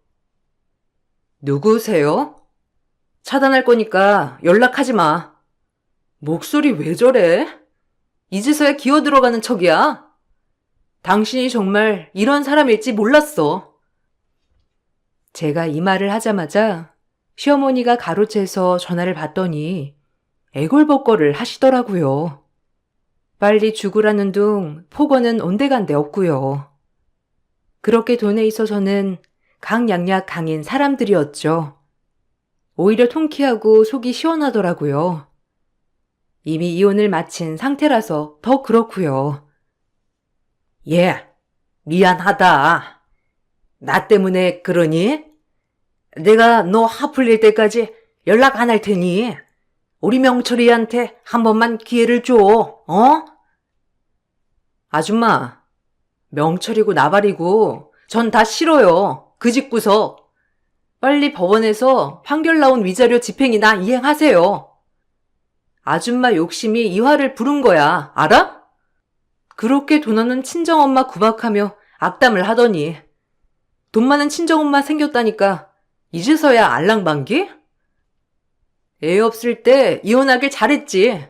누구세요? 차단할 거니까 연락하지 마. 목소리 왜 저래? 이제서야 기어 들어가는 척이야. 당신이 정말 이런 사람일지 몰랐어. 제가 이 말을 하자마자 시어머니가 가로채서 전화를 받더니 애걸복걸을 하시더라고요. 빨리 죽으라는 둥 폭언은 온데간데 없고요. 그렇게 돈에 있어서는 강약약 강인 사람들이었죠. 오히려 통쾌하고 속이 시원하더라고요. 이미 이혼을 마친 상태라서 더 그렇고요. 예, 미안하다. 나 때문에 그러니? 내가 너 하풀릴 때까지 연락 안 할 테니 우리 명철이한테 한 번만 기회를 줘, 어? 아줌마, 명철이고 나발이고 전 다 싫어요. 그 집구석. 빨리 법원에서 판결 나온 위자료 집행이나 이행하세요. 아줌마 욕심이 이 화를 부른 거야. 알아? 그렇게 돈 없는 친정엄마 구박하며 악담을 하더니 돈 많은 친정엄마 생겼다니까 이제서야 알랑방귀? 애 없을 때 이혼하길 잘했지.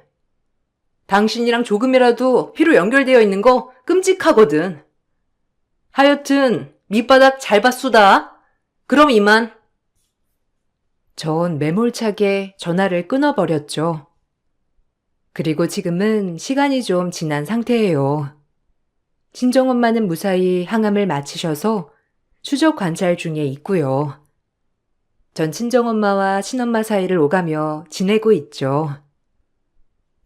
당신이랑 조금이라도 피로 연결되어 있는 거 끔찍하거든. 하여튼 밑바닥 잘 봤수다. 그럼 이만. 전 매몰차게 전화를 끊어버렸죠. 그리고 지금은 시간이 좀 지난 상태예요. 친정엄마는 무사히 항암을 마치셔서 추적 관찰 중에 있고요. 전 친정엄마와 친엄마 사이를 오가며 지내고 있죠.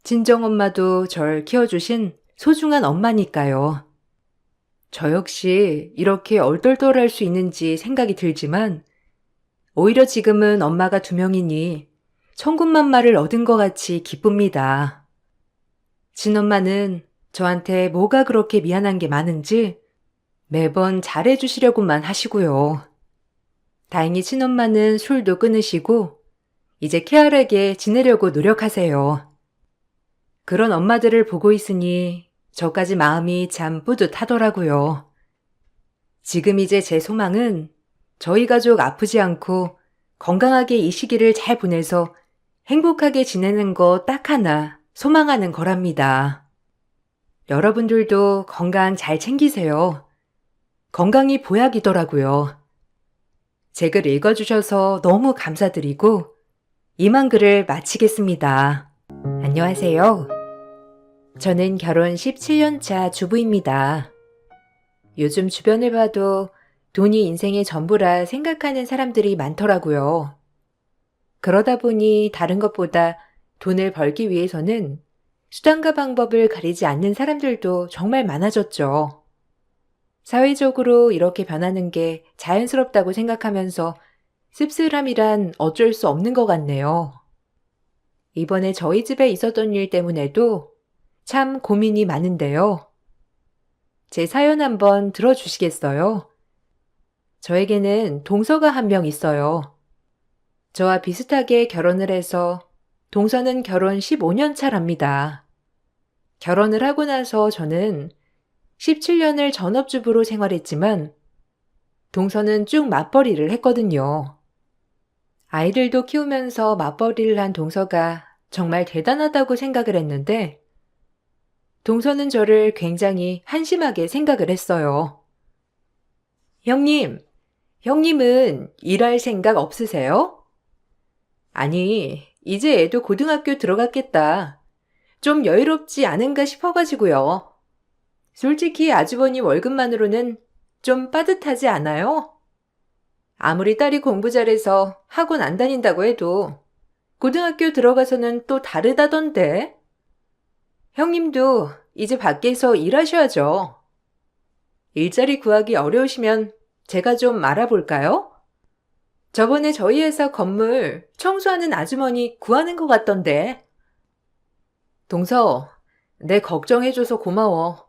친정엄마도 절 키워주신 소중한 엄마니까요. 저 역시 이렇게 얼떨떨할 수 있는지 생각이 들지만 오히려 지금은 엄마가 2명이니 천군만마를 얻은 것 같이 기쁩니다. 친엄마는 저한테 뭐가 그렇게 미안한 게 많은지 매번 잘해주시려고만 하시고요. 다행히 친엄마는 술도 끊으시고 이제 쾌활하게 지내려고 노력하세요. 그런 엄마들을 보고 있으니 저까지 마음이 참 뿌듯하더라고요. 지금 이제 제 소망은 저희 가족 아프지 않고 건강하게 이 시기를 잘 보내서 행복하게 지내는 거 딱 하나 소망하는 거랍니다. 여러분들도 건강 잘 챙기세요. 건강이 보약이더라고요. 제 글 읽어주셔서 너무 감사드리고 이만 글을 마치겠습니다. 안녕하세요. 저는 결혼 17년 차 주부입니다. 요즘 주변을 봐도 돈이 인생의 전부라 생각하는 사람들이 많더라고요. 그러다 보니 다른 것보다 돈을 벌기 위해서는 수단과 방법을 가리지 않는 사람들도 정말 많아졌죠. 사회적으로 이렇게 변하는 게 자연스럽다고 생각하면서 씁쓸함이란 어쩔 수 없는 것 같네요. 이번에 저희 집에 있었던 일 때문에도 참 고민이 많은데요. 제 사연 한번 들어주시겠어요? 저에게는 동서가 한 명 있어요. 저와 비슷하게 결혼을 해서 동서는 결혼 15년 차랍니다. 결혼을 하고 나서 저는 17년을 전업주부로 생활했지만 동서는 쭉 맞벌이를 했거든요. 아이들도 키우면서 맞벌이를 한 동서가 정말 대단하다고 생각을 했는데 동서는 저를 굉장히 한심하게 생각을 했어요. 형님은 일할 생각 없으세요? 아니, 이제 애도 고등학교 들어갔겠다. 좀 여유롭지 않은가 싶어가지고요. 솔직히 아주버니 월급만으로는 좀 빠듯하지 않아요? 아무리 딸이 공부 잘해서 학원 안 다닌다고 해도 고등학교 들어가서는 또 다르다던데. 형님도 이제 밖에서 일하셔야죠. 일자리 구하기 어려우시면 제가 좀 알아볼까요? 저번에 저희 회사 건물 청소하는 아주머니 구하는 것 같던데. 동서, 내 걱정해줘서 고마워.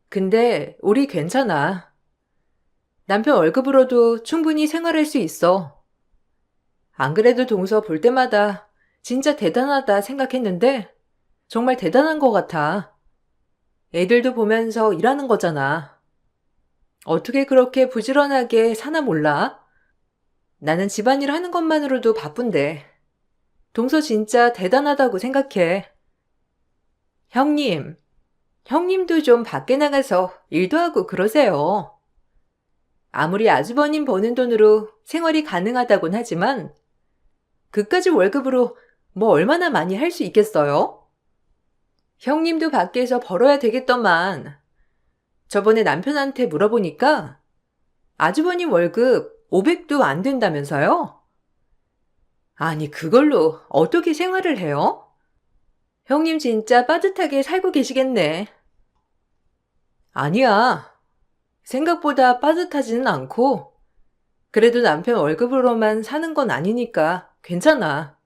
근데 우리 괜찮아. 남편 월급으로도 충분히 생활할 수 있어. 안 그래도 동서 볼 때마다 진짜 대단하다 생각했는데 정말 대단한 것 같아. 애들도 보면서 일하는 거잖아. 어떻게 그렇게 부지런하게 사나 몰라? 나는 집안일 하는 것만으로도 바쁜데. 동서 진짜 대단하다고 생각해. 형님, 형님도 좀 밖에 나가서 일도 하고 그러세요. 아무리 아주버님 버는 돈으로 생활이 가능하다곤 하지만 그까지 월급으로 뭐 얼마나 많이 할 수 있겠어요? 형님도 밖에서 벌어야 되겠더만. 저번에 남편한테 물어보니까 아주버님 월급 500도 안 된다면서요? 아니, 그걸로 어떻게 생활을 해요? 형님 진짜 빠듯하게 살고 계시겠네. 아니야. 생각보다 빠듯하지는 않고, 그래도 남편 월급으로만 사는 건 아니니까 괜찮아.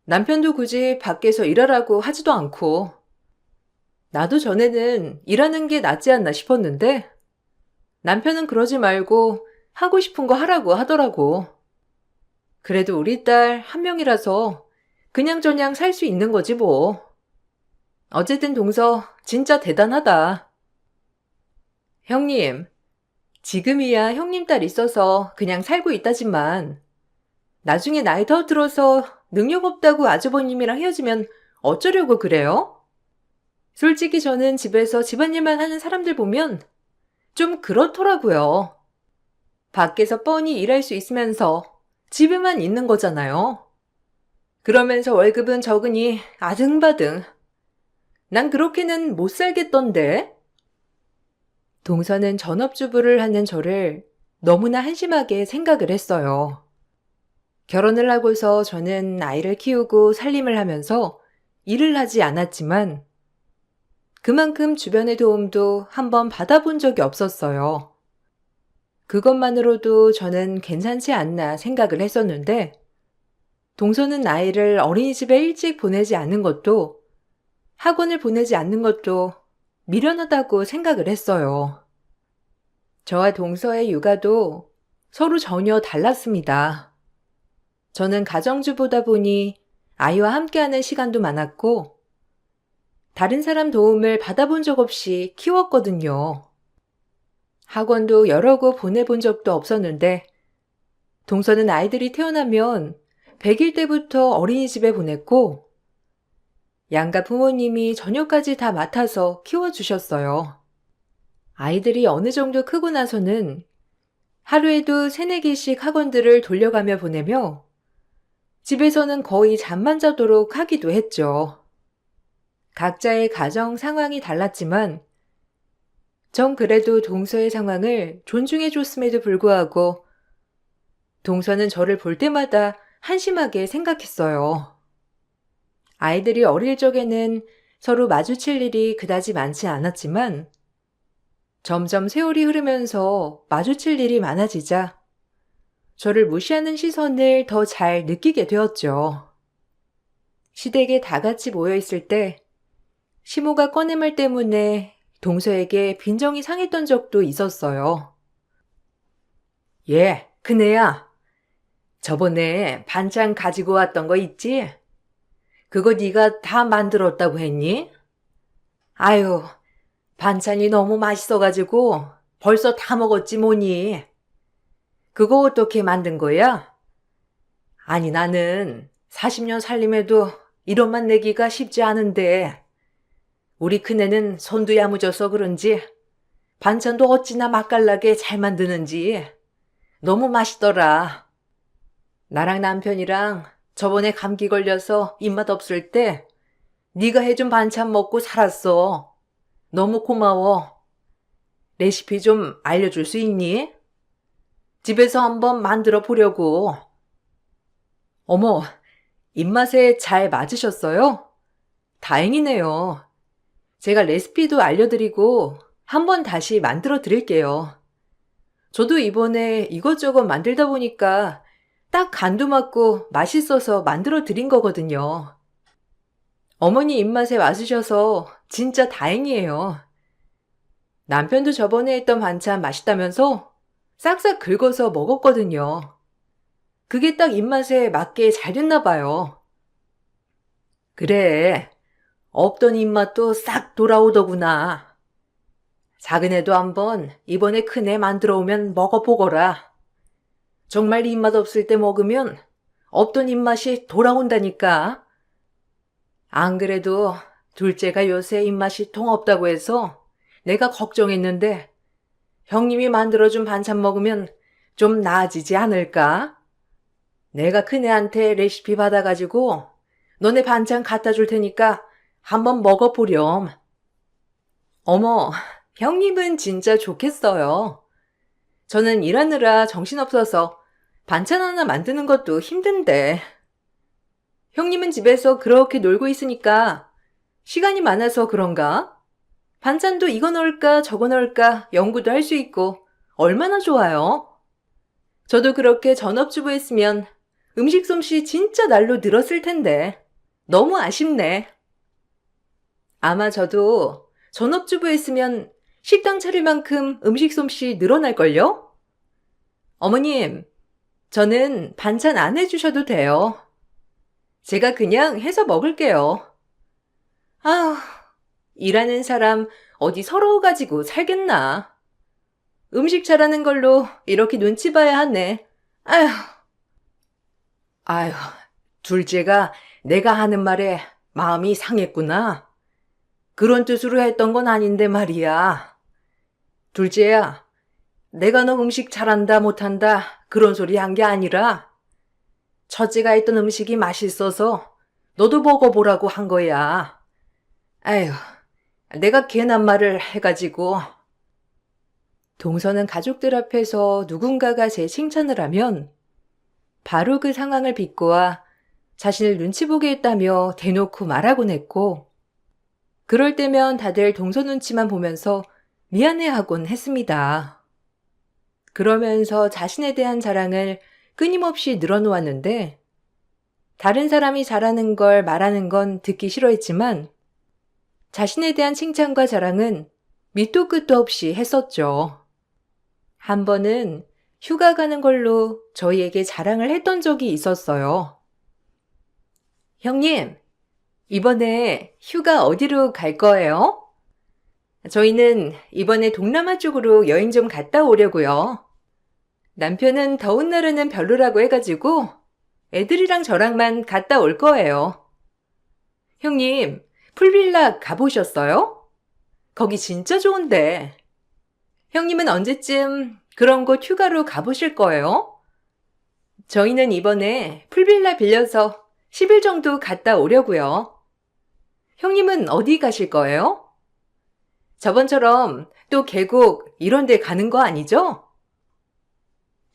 남편도 굳이 밖에서 일하라고 하지도 않고, 나도 전에는 일하는 게 낫지 않나 싶었는데, 남편은 그러지 말고 하고 싶은 거 하라고 하더라고. 그래도 우리 딸 한 명이라서 그냥저냥 살 수 있는 거지 뭐. 어쨌든 동서 진짜 대단하다. 형님, 지금이야 형님 딸 있어서 그냥 살고 있다지만 나중에 나이 더 들어서 능력 없다고 아주버님이랑 헤어지면 어쩌려고 그래요? 솔직히 저는 집에서 집안일만 하는 사람들 보면 좀 그렇더라고요. 밖에서 뻔히 일할 수 있으면서 집에만 있는 거잖아요. 그러면서 월급은 적으니 아등바등. 난 그렇게는 못 살겠던데. 동서는 전업주부를 하는 저를 너무나 한심하게 생각을 했어요. 결혼을 하고서 저는 아이를 키우고 살림을 하면서 일을 하지 않았지만 그만큼 주변의 도움도 한번 받아본 적이 없었어요. 그것만으로도 저는 괜찮지 않나 생각을 했었는데 동서는 아이를 어린이집에 일찍 보내지 않는 것도 학원을 보내지 않는 것도 미련하다고 생각을 했어요. 저와 동서의 육아도 서로 전혀 달랐습니다. 저는 가정주부다 보니 아이와 함께하는 시간도 많았고 다른 사람 도움을 받아본 적 없이 키웠거든요. 학원도 여러 곳 보내본 적도 없었는데 동서는 아이들이 태어나면 100일 때부터 어린이집에 보냈고 양가 부모님이 저녁까지 다 맡아서 키워주셨어요. 아이들이 어느 정도 크고 나서는 하루에도 3-4개씩 학원들을 돌려가며 보내며 집에서는 거의 잠만 자도록 하기도 했죠. 각자의 가정 상황이 달랐지만 전 그래도 동서의 상황을 존중해 줬음에도 불구하고 동서는 저를 볼 때마다 한심하게 생각했어요. 아이들이 어릴 적에는 서로 마주칠 일이 그다지 많지 않았지만 점점 세월이 흐르면서 마주칠 일이 많아지자 저를 무시하는 시선을 더 잘 느끼게 되었죠. 시댁에 다 같이 모여 있을 때 시모가 꺼낸 말 때문에 동서에게 빈정이 상했던 적도 있었어요. 예, 큰애야. 저번에 반찬 가지고 왔던 거 있지? 그거 네가 다 만들었다고 했니? 아유, 반찬이 너무 맛있어가지고 벌써 다 먹었지 뭐니. 그거 어떻게 만든 거야? 아니 나는 40년 살림해도 이런 맛 내기가 쉽지 않은데 우리 큰애는 손도 야무져서 그런지 반찬도 어찌나 맛깔나게 잘 만드는지 너무 맛있더라. 나랑 남편이랑 저번에 감기 걸려서 입맛 없을 때 네가 해준 반찬 먹고 살았어. 너무 고마워. 레시피 좀 알려줄 수 있니? 집에서 한번 만들어 보려고. 어머, 입맛에 잘 맞으셨어요? 다행이네요. 제가 레시피도 알려드리고 한번 다시 만들어 드릴게요. 저도 이번에 이것저것 만들다 보니까 딱 간도 맞고 맛있어서 만들어 드린 거거든요. 어머니 입맛에 맞으셔서 진짜 다행이에요. 남편도 저번에 했던 반찬 맛있다면서 싹싹 긁어서 먹었거든요. 그게 딱 입맛에 맞게 잘 됐나 봐요. 그래, 없던 입맛도 싹 돌아오더구나. 작은애도 한번 이번에 큰애 만들어 오면 먹어보거라. 정말 입맛 없을 때 먹으면 없던 입맛이 돌아온다니까. 안 그래도 둘째가 요새 입맛이 통 없다고 해서 내가 걱정했는데 형님이 만들어준 반찬 먹으면 좀 나아지지 않을까? 내가 큰애한테 레시피 받아가지고 너네 반찬 갖다 줄 테니까 한번 먹어보렴. 어머, 형님은 진짜 좋겠어요. 저는 일하느라 정신없어서 반찬 하나 만드는 것도 힘든데. 형님은 집에서 그렇게 놀고 있으니까 시간이 많아서 그런가? 반찬도 이거 넣을까 저거 넣을까 연구도 할 수 있고 얼마나 좋아요. 저도 그렇게 전업주부 했으면 음식 솜씨 진짜 날로 늘었을 텐데 너무 아쉽네. 아마 저도 전업주부 했으면 식당 차릴 만큼 음식 솜씨 늘어날걸요? 어머님, 저는 반찬 안 해주셔도 돼요. 제가 그냥 해서 먹을게요. 아, 일하는 사람 어디 서러워가지고 살겠나. 음식 잘하는 걸로 이렇게 눈치 봐야 하네. 아휴. 아휴, 둘째가 내가 하는 말에 마음이 상했구나. 그런 뜻으로 했던 건 아닌데 말이야. 둘째야, 내가 너 음식 잘한다 못한다 그런 소리 한 게 아니라 첫째가 했던 음식이 맛있어서 너도 먹어보라고 한 거야. 아휴, 내가 괜한 말을 해가지고. 동서는 가족들 앞에서 누군가가 제 칭찬을 하면 바로 그 상황을 비꼬아 자신을 눈치 보게 했다며 대놓고 말하곤 했고, 그럴 때면 다들 동서 눈치만 보면서 미안해하곤 했습니다. 그러면서 자신에 대한 자랑을 끊임없이 늘어놓았는데, 다른 사람이 잘하는 걸 말하는 건 듣기 싫어했지만 자신에 대한 칭찬과 자랑은 밑도 끝도 없이 했었죠. 한 번은 휴가 가는 걸로 저희에게 자랑을 했던 적이 있었어요. 형님, 이번에 휴가 어디로 갈 거예요? 저희는 이번에 동남아 쪽으로 여행 좀 갔다 오려고요. 남편은 더운 날에는 별로라고 해가지고 애들이랑 저랑만 갔다 올 거예요. 형님, 풀빌라 가보셨어요? 거기 진짜 좋은데. 형님은 언제쯤 그런 곳 휴가로 가보실 거예요? 저희는 이번에 풀빌라 빌려서 10일 정도 갔다 오려고요. 형님은 어디 가실 거예요? 저번처럼 또 계곡 이런 데 가는 거 아니죠?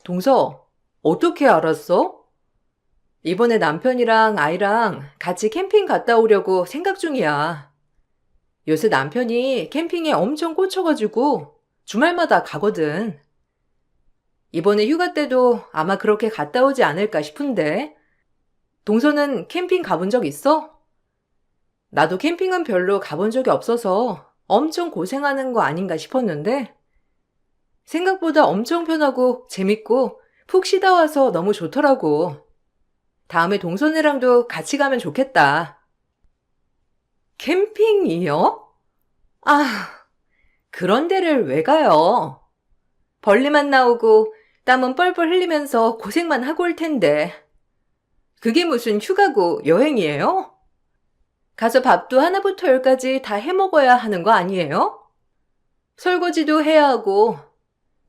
동서, 어떻게 알았어? 이번에 남편이랑 아이랑 같이 캠핑 갔다 오려고 생각 중이야. 요새 남편이 캠핑에 엄청 꽂혀가지고 주말마다 가거든. 이번에 휴가 때도 아마 그렇게 갔다 오지 않을까 싶은데. 동서는 캠핑 가본 적 있어? 나도 캠핑은 별로 가본 적이 없어서 엄청 고생하는 거 아닌가 싶었는데 생각보다 엄청 편하고 재밌고 푹 쉬다 와서 너무 좋더라고. 다음에 동서네랑도 같이 가면 좋겠다. 캠핑이요? 아, 그런 데를 왜 가요? 벌레만 나오고 땀은 뻘뻘 흘리면서 고생만 하고 올 텐데. 그게 무슨 휴가고 여행이에요? 가서 밥도 하나부터 열까지 다 해먹어야 하는 거 아니에요? 설거지도 해야 하고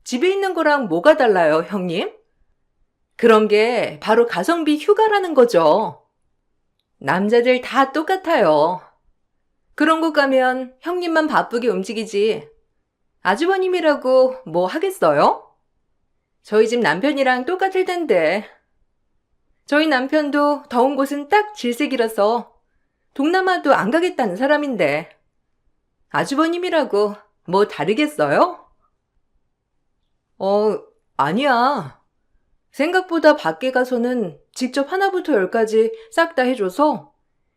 집에 있는 거랑 뭐가 달라요, 형님? 그런 게 바로 가성비 휴가라는 거죠. 남자들 다 똑같아요. 그런 곳 가면 형님만 바쁘게 움직이지 아주버님이라고 뭐 하겠어요? 저희 집 남편이랑 똑같을 텐데. 저희 남편도 더운 곳은 딱 질색이라서 동남아도 안 가겠다는 사람인데 아주버님이라고 뭐 다르겠어요? 아니야. 생각보다 밖에 가서는 직접 하나부터 열까지 싹 다 해줘서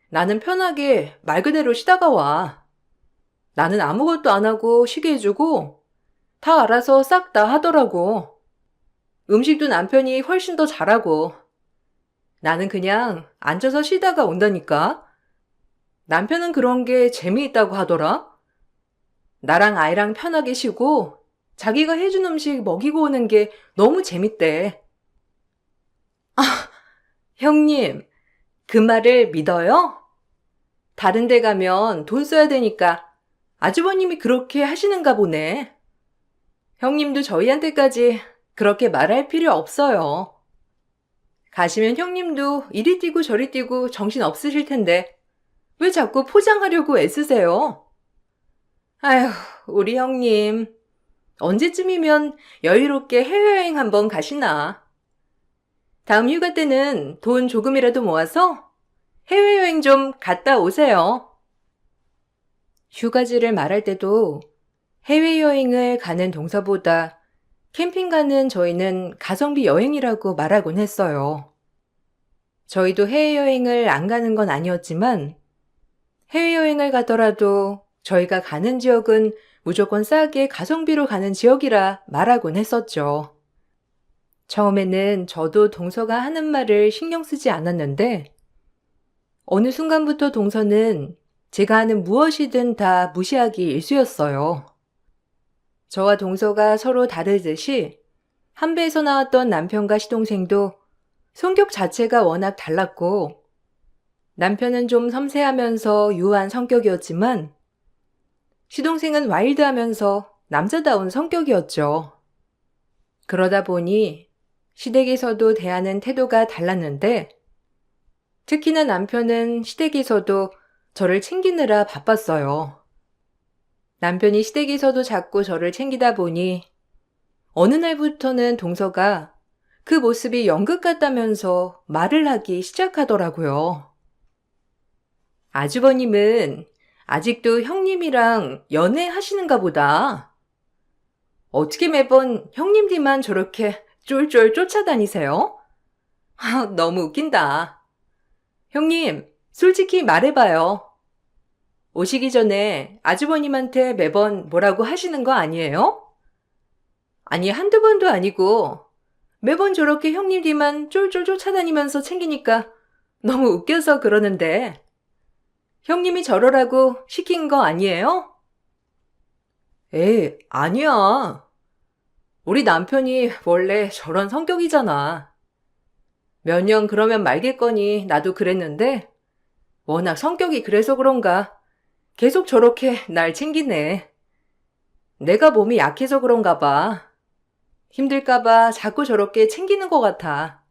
나는 편하게 말 그대로 쉬다가 와. 나는 아무것도 안 하고 쉬게 해주고 다 알아서 싹 다 하더라고. 음식도 남편이 훨씬 더 잘하고 나는 그냥 앉아서 쉬다가 온다니까. 남편은 그런 게 재미있다고 하더라. 나랑 아이랑 편하게 쉬고 자기가 해준 음식 먹이고 오는 게 너무 재밌대. 형님, 그 말을 믿어요? 다른 데 가면 돈 써야 되니까 아주버님이 그렇게 하시는가 보네. 형님도 저희한테까지 그렇게 말할 필요 없어요. 가시면 형님도 이리 뛰고 저리 뛰고 정신 없으실 텐데 왜 자꾸 포장하려고 애쓰세요? 아휴, 우리 형님. 언제쯤이면 여유롭게 해외여행 한번 가시나? 다음 휴가 때는 돈 조금이라도 모아서 해외여행 좀 갔다 오세요. 휴가지를 말할 때도 해외여행을 가는 동사보다 캠핑 가는 저희는 가성비 여행이라고 말하곤 했어요. 저희도 해외여행을 안 가는 건 아니었지만 해외여행을 가더라도 저희가 가는 지역은 무조건 싸게 가성비로 가는 지역이라 말하곤 했었죠. 처음에는 저도 동서가 하는 말을 신경 쓰지 않았는데 어느 순간부터 동서는 제가 하는 무엇이든 다 무시하기 일쑤였어요. 저와 동서가 서로 다르듯이 한배에서 나왔던 남편과 시동생도 성격 자체가 워낙 달랐고 남편은 좀 섬세하면서 유한 성격이었지만 시동생은 와일드하면서 남자다운 성격이었죠. 그러다 보니 시댁에서도 대하는 태도가 달랐는데 특히나 남편은 시댁에서도 저를 챙기느라 바빴어요. 남편이 시댁에서도 자꾸 저를 챙기다 보니 어느 날부터는 동서가 그 모습이 연극 같다면서 말을 하기 시작하더라고요. 아주버님은 아직도 형님이랑 연애하시는가 보다. 어떻게 매번 형님 뒤만 저렇게 쫄쫄 쫓아다니세요? 너무 웃긴다. 형님, 솔직히 말해봐요. 오시기 전에 아주버님한테 매번 뭐라고 하시는 거 아니에요? 아니, 한두 번도 아니고 매번 저렇게 형님 뒤만 쫄쫄 쫓아다니면서 챙기니까 너무 웃겨서 그러는데 형님이 저러라고 시킨 거 아니에요? 에이, 아니야. 우리 남편이 원래 저런 성격이잖아. 몇 년 그러면 말겠거니 나도 그랬는데 워낙 성격이 그래서 그런가 계속 저렇게 날 챙기네. 내가 몸이 약해서 그런가 봐. 힘들까 봐 자꾸 저렇게 챙기는 것 같아.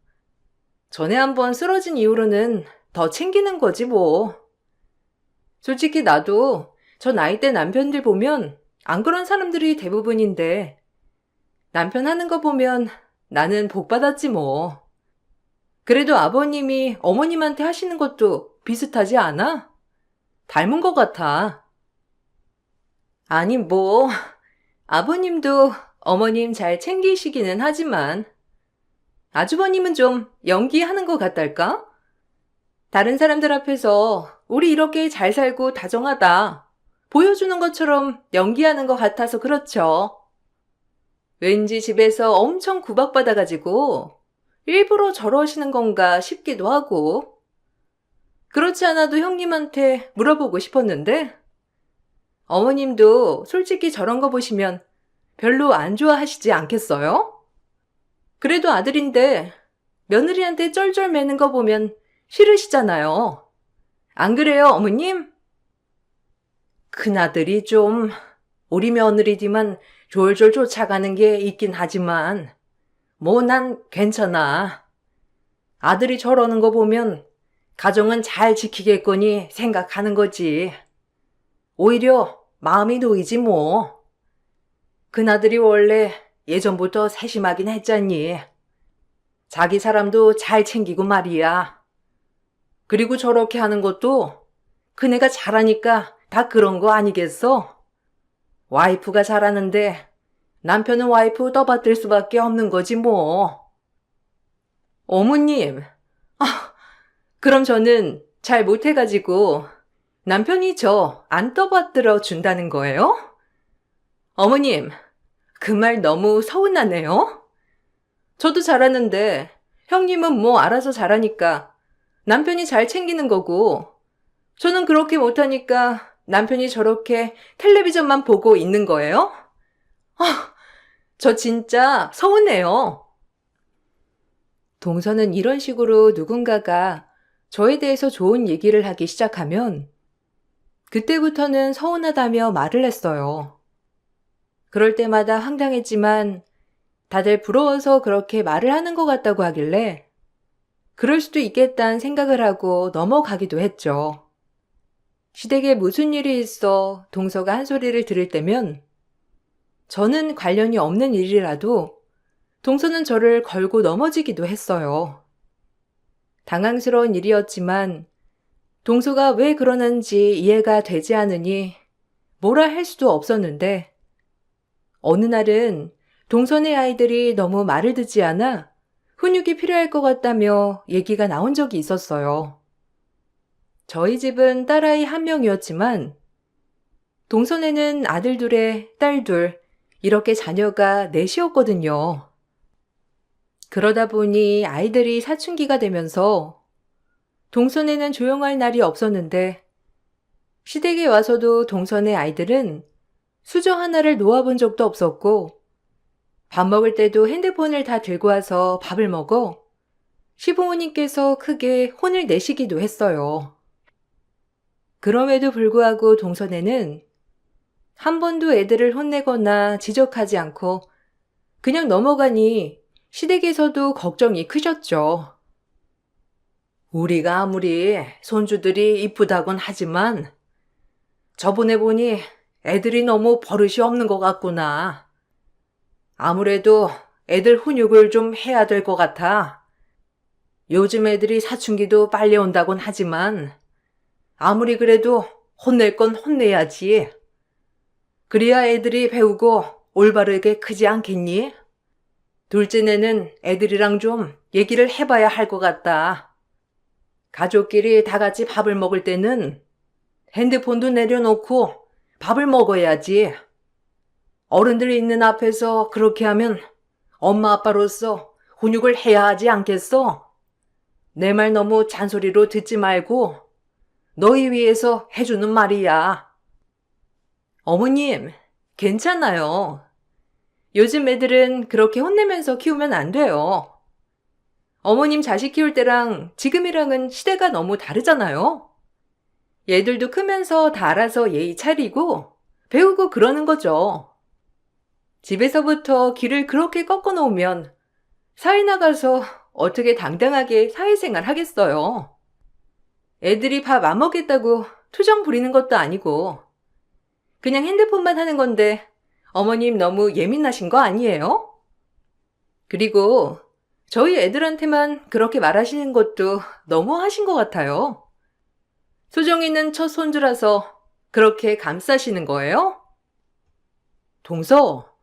전에 한번 쓰러진 이후로는 더 챙기는 거지 뭐. 솔직히 나도 저 나이대 남편들 보면 안 그런 사람들이 대부분인데 남편 하는 거 보면 나는 복 받았지 뭐. 그래도 아버님이 어머님한테 하시는 것도 비슷하지 않아? 닮은 것 같아. 아니 뭐 아버님도 어머님 잘 챙기시기는 하지만 아주버님은 좀 연기하는 것 같달까? 다른 사람들 앞에서 우리 이렇게 잘 살고 다정하다 보여주는 것처럼 연기하는 것 같아서 그렇죠. 왠지 집에서 엄청 구박받아가지고 일부러 저러시는 건가 싶기도 하고 그렇지 않아도 형님한테 물어보고 싶었는데 어머님도 솔직히 저런 거 보시면 별로 안 좋아하시지 않겠어요? 그래도 아들인데 며느리한테 쩔쩔 매는 거 보면 싫으시잖아요. 안 그래요, 어머님? 큰아들이 좀 우리 며느리 뒤만 졸졸 쫓아가는 게 있긴 하지만 뭐 난 괜찮아. 아들이 저러는 거 보면 가정은 잘 지키겠거니 생각하는 거지. 오히려 마음이 놓이지 뭐. 큰아들이 원래 예전부터 세심하긴 했잖니. 자기 사람도 잘 챙기고 말이야. 그리고 저렇게 하는 것도 그네가 잘하니까 다 그런 거 아니겠어? 와이프가 잘하는데 남편은 와이프 떠받들 수밖에 없는 거지 뭐. 어머님, 그럼 저는 잘 못해가지고 남편이 저 안 떠받들어 준다는 거예요? 어머님, 그 말 너무 서운하네요. 저도 잘하는데 형님은 뭐 알아서 잘하니까 남편이 잘 챙기는 거고 저는 그렇게 못하니까 남편이 저렇게 텔레비전만 보고 있는 거예요? 저 진짜 서운해요. 동서는 이런 식으로 누군가가 저에 대해서 좋은 얘기를 하기 시작하면 그때부터는 서운하다며 말을 했어요. 그럴 때마다 황당했지만 다들 부러워서 그렇게 말을 하는 것 같다고 하길래 그럴 수도 있겠다는 생각을 하고 넘어가기도 했죠. 시댁에 무슨 일이 있어 동서가 한 소리를 들을 때면 저는 관련이 없는 일이라도 동서는 저를 걸고 넘어지기도 했어요. 당황스러운 일이었지만 동서가 왜 그러는지 이해가 되지 않으니 뭐라 할 수도 없었는데 어느 날은 동서네 아이들이 너무 말을 듣지 않아 훈육이 필요할 것 같다며 얘기가 나온 적이 있었어요. 저희 집은 딸아이 한 명이었지만 동서네는 아들 둘에 딸 둘, 이렇게 자녀가 넷이었거든요. 그러다 보니 아이들이 사춘기가 되면서 동서네는 조용할 날이 없었는데 시댁에 와서도 동서네 아이들은 수저 하나를 놓아본 적도 없었고 밥 먹을 때도 핸드폰을 다 들고 와서 밥을 먹어 시부모님께서 크게 혼을 내시기도 했어요. 그럼에도 불구하고 동서네는 한 번도 애들을 혼내거나 지적하지 않고 그냥 넘어가니 시댁에서도 걱정이 크셨죠. 우리가 아무리 손주들이 이쁘다곤 하지만 저번에 보니 애들이 너무 버릇이 없는 것 같구나. 아무래도 애들 훈육을 좀 해야 될 것 같아. 요즘 애들이 사춘기도 빨리 온다곤 하지만 아무리 그래도 혼낼 건 혼내야지. 그래야 애들이 배우고 올바르게 크지 않겠니? 둘째는 애들이랑 좀 얘기를 해봐야 할 것 같다. 가족끼리 다 같이 밥을 먹을 때는 핸드폰도 내려놓고 밥을 먹어야지. 어른들이 있는 앞에서 그렇게 하면 엄마 아빠로서 훈육을 해야 하지 않겠어? 내 말 너무 잔소리로 듣지 말고 너희 위해서 해주는 말이야. 어머님, 괜찮아요. 요즘 애들은 그렇게 혼내면서 키우면 안 돼요. 어머님 자식 키울 때랑 지금이랑은 시대가 너무 다르잖아요. 얘들도 크면서 다 알아서 예의 차리고 배우고 그러는 거죠. 집에서부터 길을 그렇게 꺾어 놓으면 사회 나가서 어떻게 당당하게 사회생활 하겠어요. 애들이 밥 안 먹겠다고 투정 부리는 것도 아니고 그냥 핸드폰만 하는 건데 어머님 너무 예민하신 거 아니에요? 그리고 저희 애들한테만 그렇게 말하시는 것도 너무 하신 것 같아요. 소정이는 첫 손주라서 그렇게 감싸시는 거예요? 동서,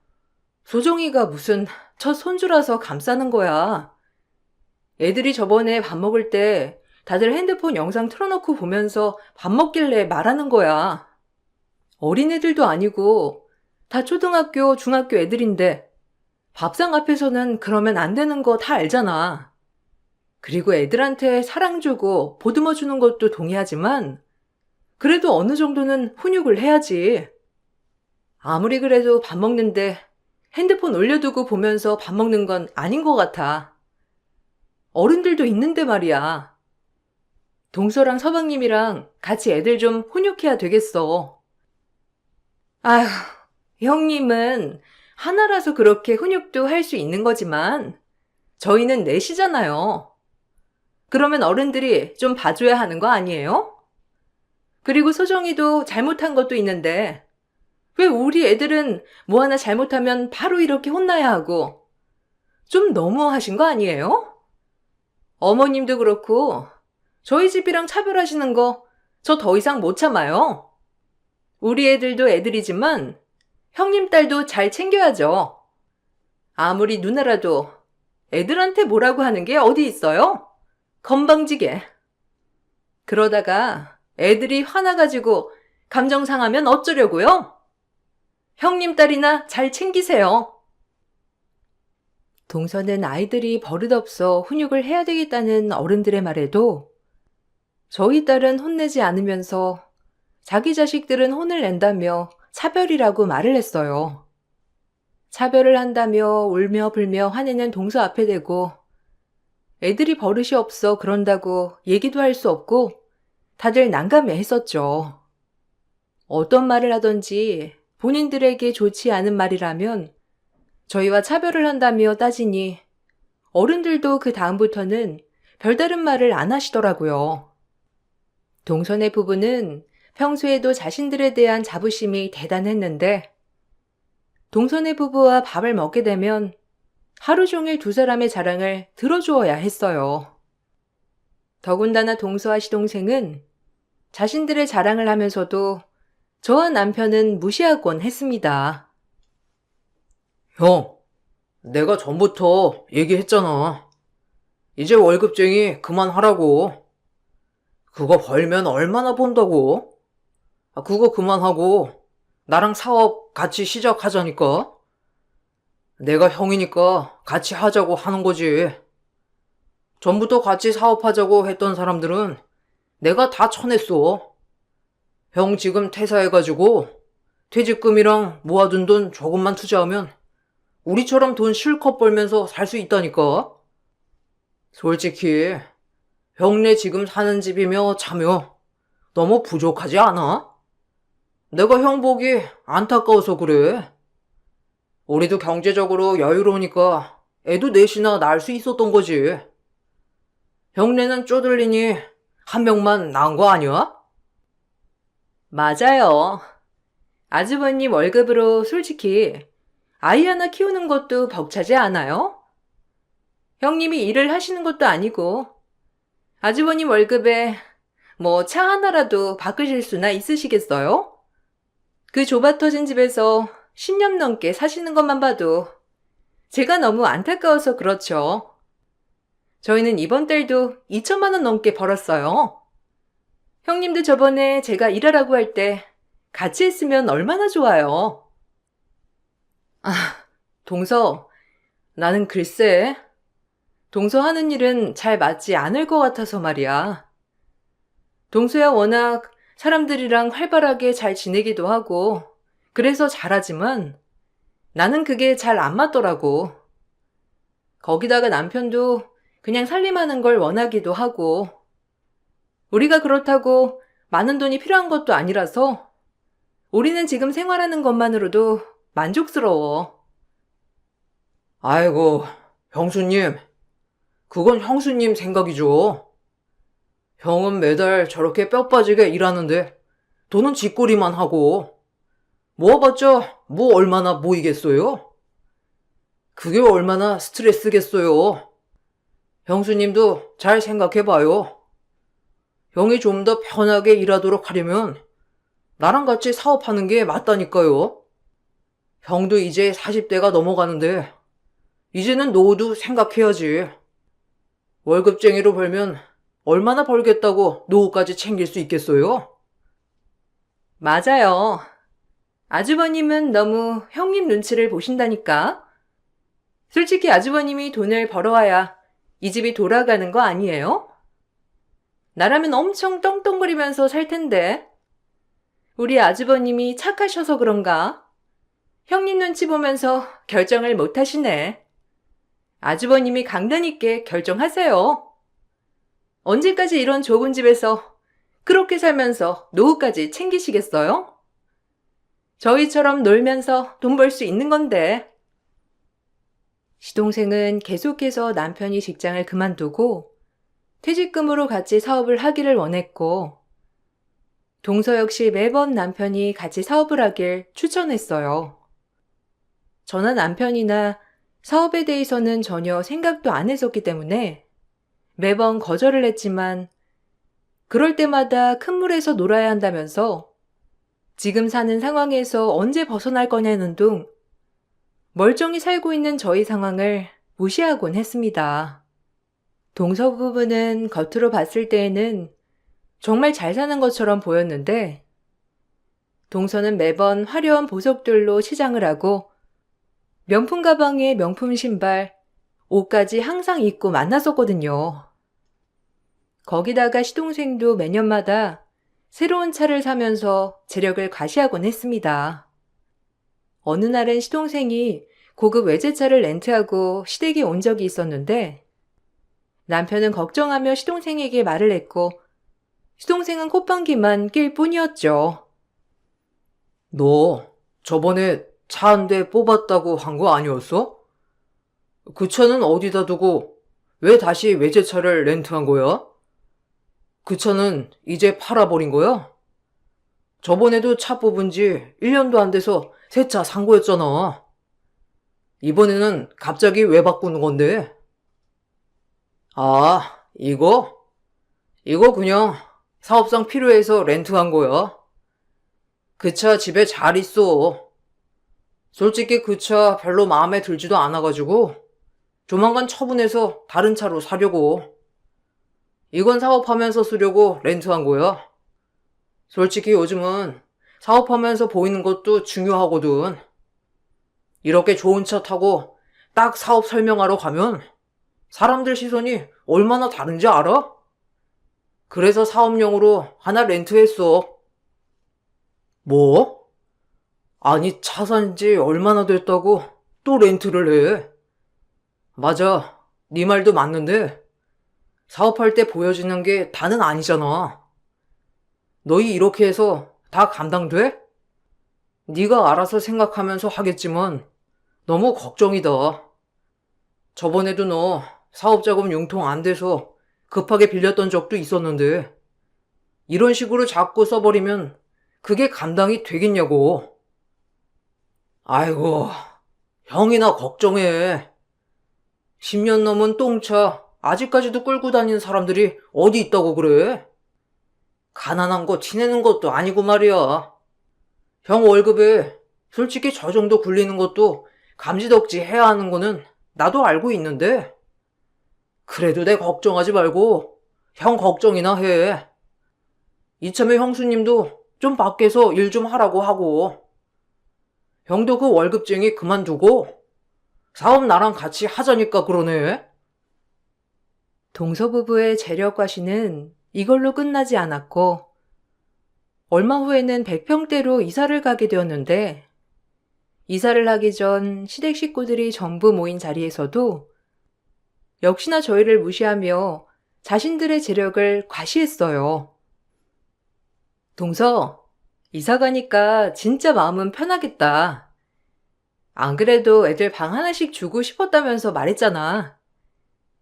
소정이가 무슨 첫 손주라서 감싸는 거야. 애들이 저번에 밥 먹을 때 다들 핸드폰 영상 틀어놓고 보면서 밥 먹길래 말하는 거야. 어린애들도 아니고 다 초등학교, 중학교 애들인데 밥상 앞에서는 그러면 안 되는 거 다 알잖아. 그리고 애들한테 사랑 주고 보듬어 주는 것도 동의하지만 그래도 어느 정도는 훈육을 해야지. 아무리 그래도 밥 먹는데 핸드폰 올려두고 보면서 밥 먹는 건 아닌 것 같아. 어른들도 있는데 말이야. 동서랑 서방님이랑 같이 애들 좀 훈육해야 되겠어. 아휴, 형님은 하나라서 그렇게 훈육도 할 수 있는 거지만 저희는 넷이잖아요. 그러면 어른들이 좀 봐줘야 하는 거 아니에요? 그리고 소정이도 잘못한 것도 있는데 왜 우리 애들은 뭐 하나 잘못하면 바로 이렇게 혼나야 하고 좀 너무하신 거 아니에요? 어머님도 그렇고 저희 집이랑 차별하시는 거 저 더 이상 못 참아요. 우리 애들도 애들이지만 형님 딸도 잘 챙겨야죠. 아무리 누나라도 애들한테 뭐라고 하는 게 어디 있어요? 건방지게. 그러다가 애들이 화나가지고 감정 상하면 어쩌려고요? 형님 딸이나 잘 챙기세요. 동서는 아이들이 버릇없어 훈육을 해야 되겠다는 어른들의 말에도 저희 딸은 혼내지 않으면서 자기 자식들은 혼을 낸다며 차별이라고 말을 했어요. 차별을 한다며 울며 불며 화내는 동서 앞에 대고 애들이 버릇이 없어 그런다고 얘기도 할 수 없고 다들 난감해 했었죠. 어떤 말을 하든지 본인들에게 좋지 않은 말이라면 저희와 차별을 한다며 따지니 어른들도 그 다음부터는 별다른 말을 안 하시더라고요. 동선의 부부는 평소에도 자신들에 대한 자부심이 대단했는데 동선의 부부와 밥을 먹게 되면 하루 종일 두 사람의 자랑을 들어주어야 했어요. 더군다나 동서와 시동생은 자신들의 자랑을 하면서도 저와 남편은 무시하곤 했습니다. 형, 내가 전부터 얘기했잖아. 이제 월급쟁이 그만하라고. 그거 벌면 얼마나 번다고? 그거 그만하고 나랑 사업 같이 시작하자니까. 내가 형이니까 같이 하자고 하는 거지. 전부터 같이 사업하자고 했던 사람들은 내가 다 쳐냈어. 형 지금 퇴사해가지고 퇴직금이랑 모아둔 돈 조금만 투자하면 우리처럼 돈 실컷 벌면서 살 수 있다니까. 솔직히 형네 지금 사는 집이며 차며 너무 부족하지 않아? 내가 형 보기 안타까워서 그래. 우리도 경제적으로 여유로우니까 애도 넷이나 낳을 수 있었던 거지. 형네는 쪼들리니 한 명만 낳은 거 아니야? 맞아요. 아주버님 월급으로 솔직히 아이 하나 키우는 것도 벅차지 않아요? 형님이 일을 하시는 것도 아니고 아주버님 월급에 뭐 차 하나라도 바꾸실 수나 있으시겠어요? 그 좁아터진 집에서 10년 넘게 사시는 것만 봐도 제가 너무 안타까워서 그렇죠. 저희는 이번 달도 2천만 원 넘게 벌었어요. 형님도 저번에 제가 일하라고 할 때 같이 했으면 얼마나 좋아요. 동서, 나는 글쎄, 동서 하는 일은 잘 맞지 않을 것 같아서 말이야. 동서야 워낙 사람들이랑 활발하게 잘 지내기도 하고 그래서 잘하지만 나는 그게 잘 안 맞더라고. 거기다가 남편도 그냥 살림하는 걸 원하기도 하고 우리가 그렇다고 많은 돈이 필요한 것도 아니라서 우리는 지금 생활하는 것만으로도 만족스러워. 아이고, 형수님. 그건 형수님 생각이죠. 형은 매달 저렇게 뼈 빠지게 일하는데 돈은 쥐꼬리만 하고 모아봤자 뭐 얼마나 모이겠어요? 그게 얼마나 스트레스겠어요. 형수님도 잘 생각해봐요. 형이 좀 더 편하게 일하도록 하려면 나랑 같이 사업하는 게 맞다니까요. 형도 이제 40대가 넘어가는데 이제는 노후도 생각해야지. 월급쟁이로 벌면 얼마나 벌겠다고 노후까지 챙길 수 있겠어요? 맞아요. 아주버님은 너무 형님 눈치를 보신다니까. 솔직히 아주버님이 돈을 벌어와야 이 집이 돌아가는 거 아니에요? 나라면 엄청 떵떵거리면서 살 텐데. 우리 아주버님이 착하셔서 그런가? 형님 눈치 보면서 결정을 못 하시네. 아주버님이 강단 있게 결정하세요. 언제까지 이런 좁은 집에서 그렇게 살면서 노후까지 챙기시겠어요? 저희처럼 놀면서 돈 벌 수 있는 건데. 시동생은 계속해서 남편이 직장을 그만두고 퇴직금으로 같이 사업을 하기를 원했고 동서 역시 매번 남편이 같이 사업을 하길 추천했어요. 저나 남편이나 사업에 대해서는 전혀 생각도 안 했었기 때문에 매번 거절을 했지만 그럴 때마다 큰 물에서 놀아야 한다면서 지금 사는 상황에서 언제 벗어날 거냐는 둥 멀쩡히 살고 있는 저희 상황을 무시하곤 했습니다. 동서 부부는 겉으로 봤을 때에는 정말 잘 사는 것처럼 보였는데 동서는 매번 화려한 보석들로 치장을 하고 명품 가방에 명품 신발, 옷까지 항상 입고 만났었거든요. 거기다가 시동생도 매년마다 새로운 차를 사면서 재력을 과시하곤 했습니다. 어느 날은 시동생이 고급 외제차를 렌트하고 시댁에 온 적이 있었는데 남편은 걱정하며 시동생에게 말을 했고 시동생은 콧방귀만 낄 뿐이었죠. 너 저번에 차 한 대 뽑았다고 한 거 아니었어? 그 차는 어디다 두고 왜 다시 외제차를 렌트한 거야? 그 차는 이제 팔아버린 거야? 저번에도 차 뽑은 지 1년도 안 돼서 새 차 산 거였잖아. 이번에는 갑자기 왜 바꾸는 건데? 아, 이거? 이거 그냥 사업상 필요해서 렌트한 거야. 그 차 집에 잘 있어. 솔직히 그 차 별로 마음에 들지도 않아가지고 조만간 처분해서 다른 차로 사려고. 이건 사업하면서 쓰려고 렌트한 거야. 솔직히 요즘은 사업하면서 보이는 것도 중요하거든. 이렇게 좋은 차 타고 딱 사업 설명하러 가면 사람들 시선이 얼마나 다른지 알아? 그래서 사업용으로 하나 렌트했어. 뭐? 아니, 차 산 지 얼마나 됐다고 또 렌트를 해? 맞아. 네 말도 맞는데 사업할 때 보여지는 게 다는 아니잖아. 너희 이렇게 해서 다 감당돼? 네가 알아서 생각하면서 하겠지만 너무 걱정이다. 저번에도 너 사업자금 융통 안 돼서 급하게 빌렸던 적도 있었는데 이런 식으로 자꾸 써버리면 그게 감당이 되겠냐고. 아이고, 형이나 걱정해. 10년 넘은 똥차 아직까지도 끌고 다니는 사람들이 어디 있다고 그래? 가난한 거 티내는 것도 아니고 말이야. 형 월급에 솔직히 저 정도 굴리는 것도 감지덕지 해야 하는 거는 나도 알고 있는데 그래도 내 걱정하지 말고 형 걱정이나 해. 이참에 형수님도 좀 밖에서 일 좀 하라고 하고 형도 그 월급쟁이 그만두고 사업 나랑 같이 하자니까 그러네. 동서 부부의 재력 과시는 이걸로 끝나지 않았고 얼마 후에는 100평대로 이사를 가게 되었는데 이사를 하기 전 시댁 식구들이 전부 모인 자리에서도 역시나 저희를 무시하며 자신들의 재력을 과시했어요. 동서, 이사 가니까 진짜 마음은 편하겠다. 안 그래도 애들 방 하나씩 주고 싶었다면서 말했잖아.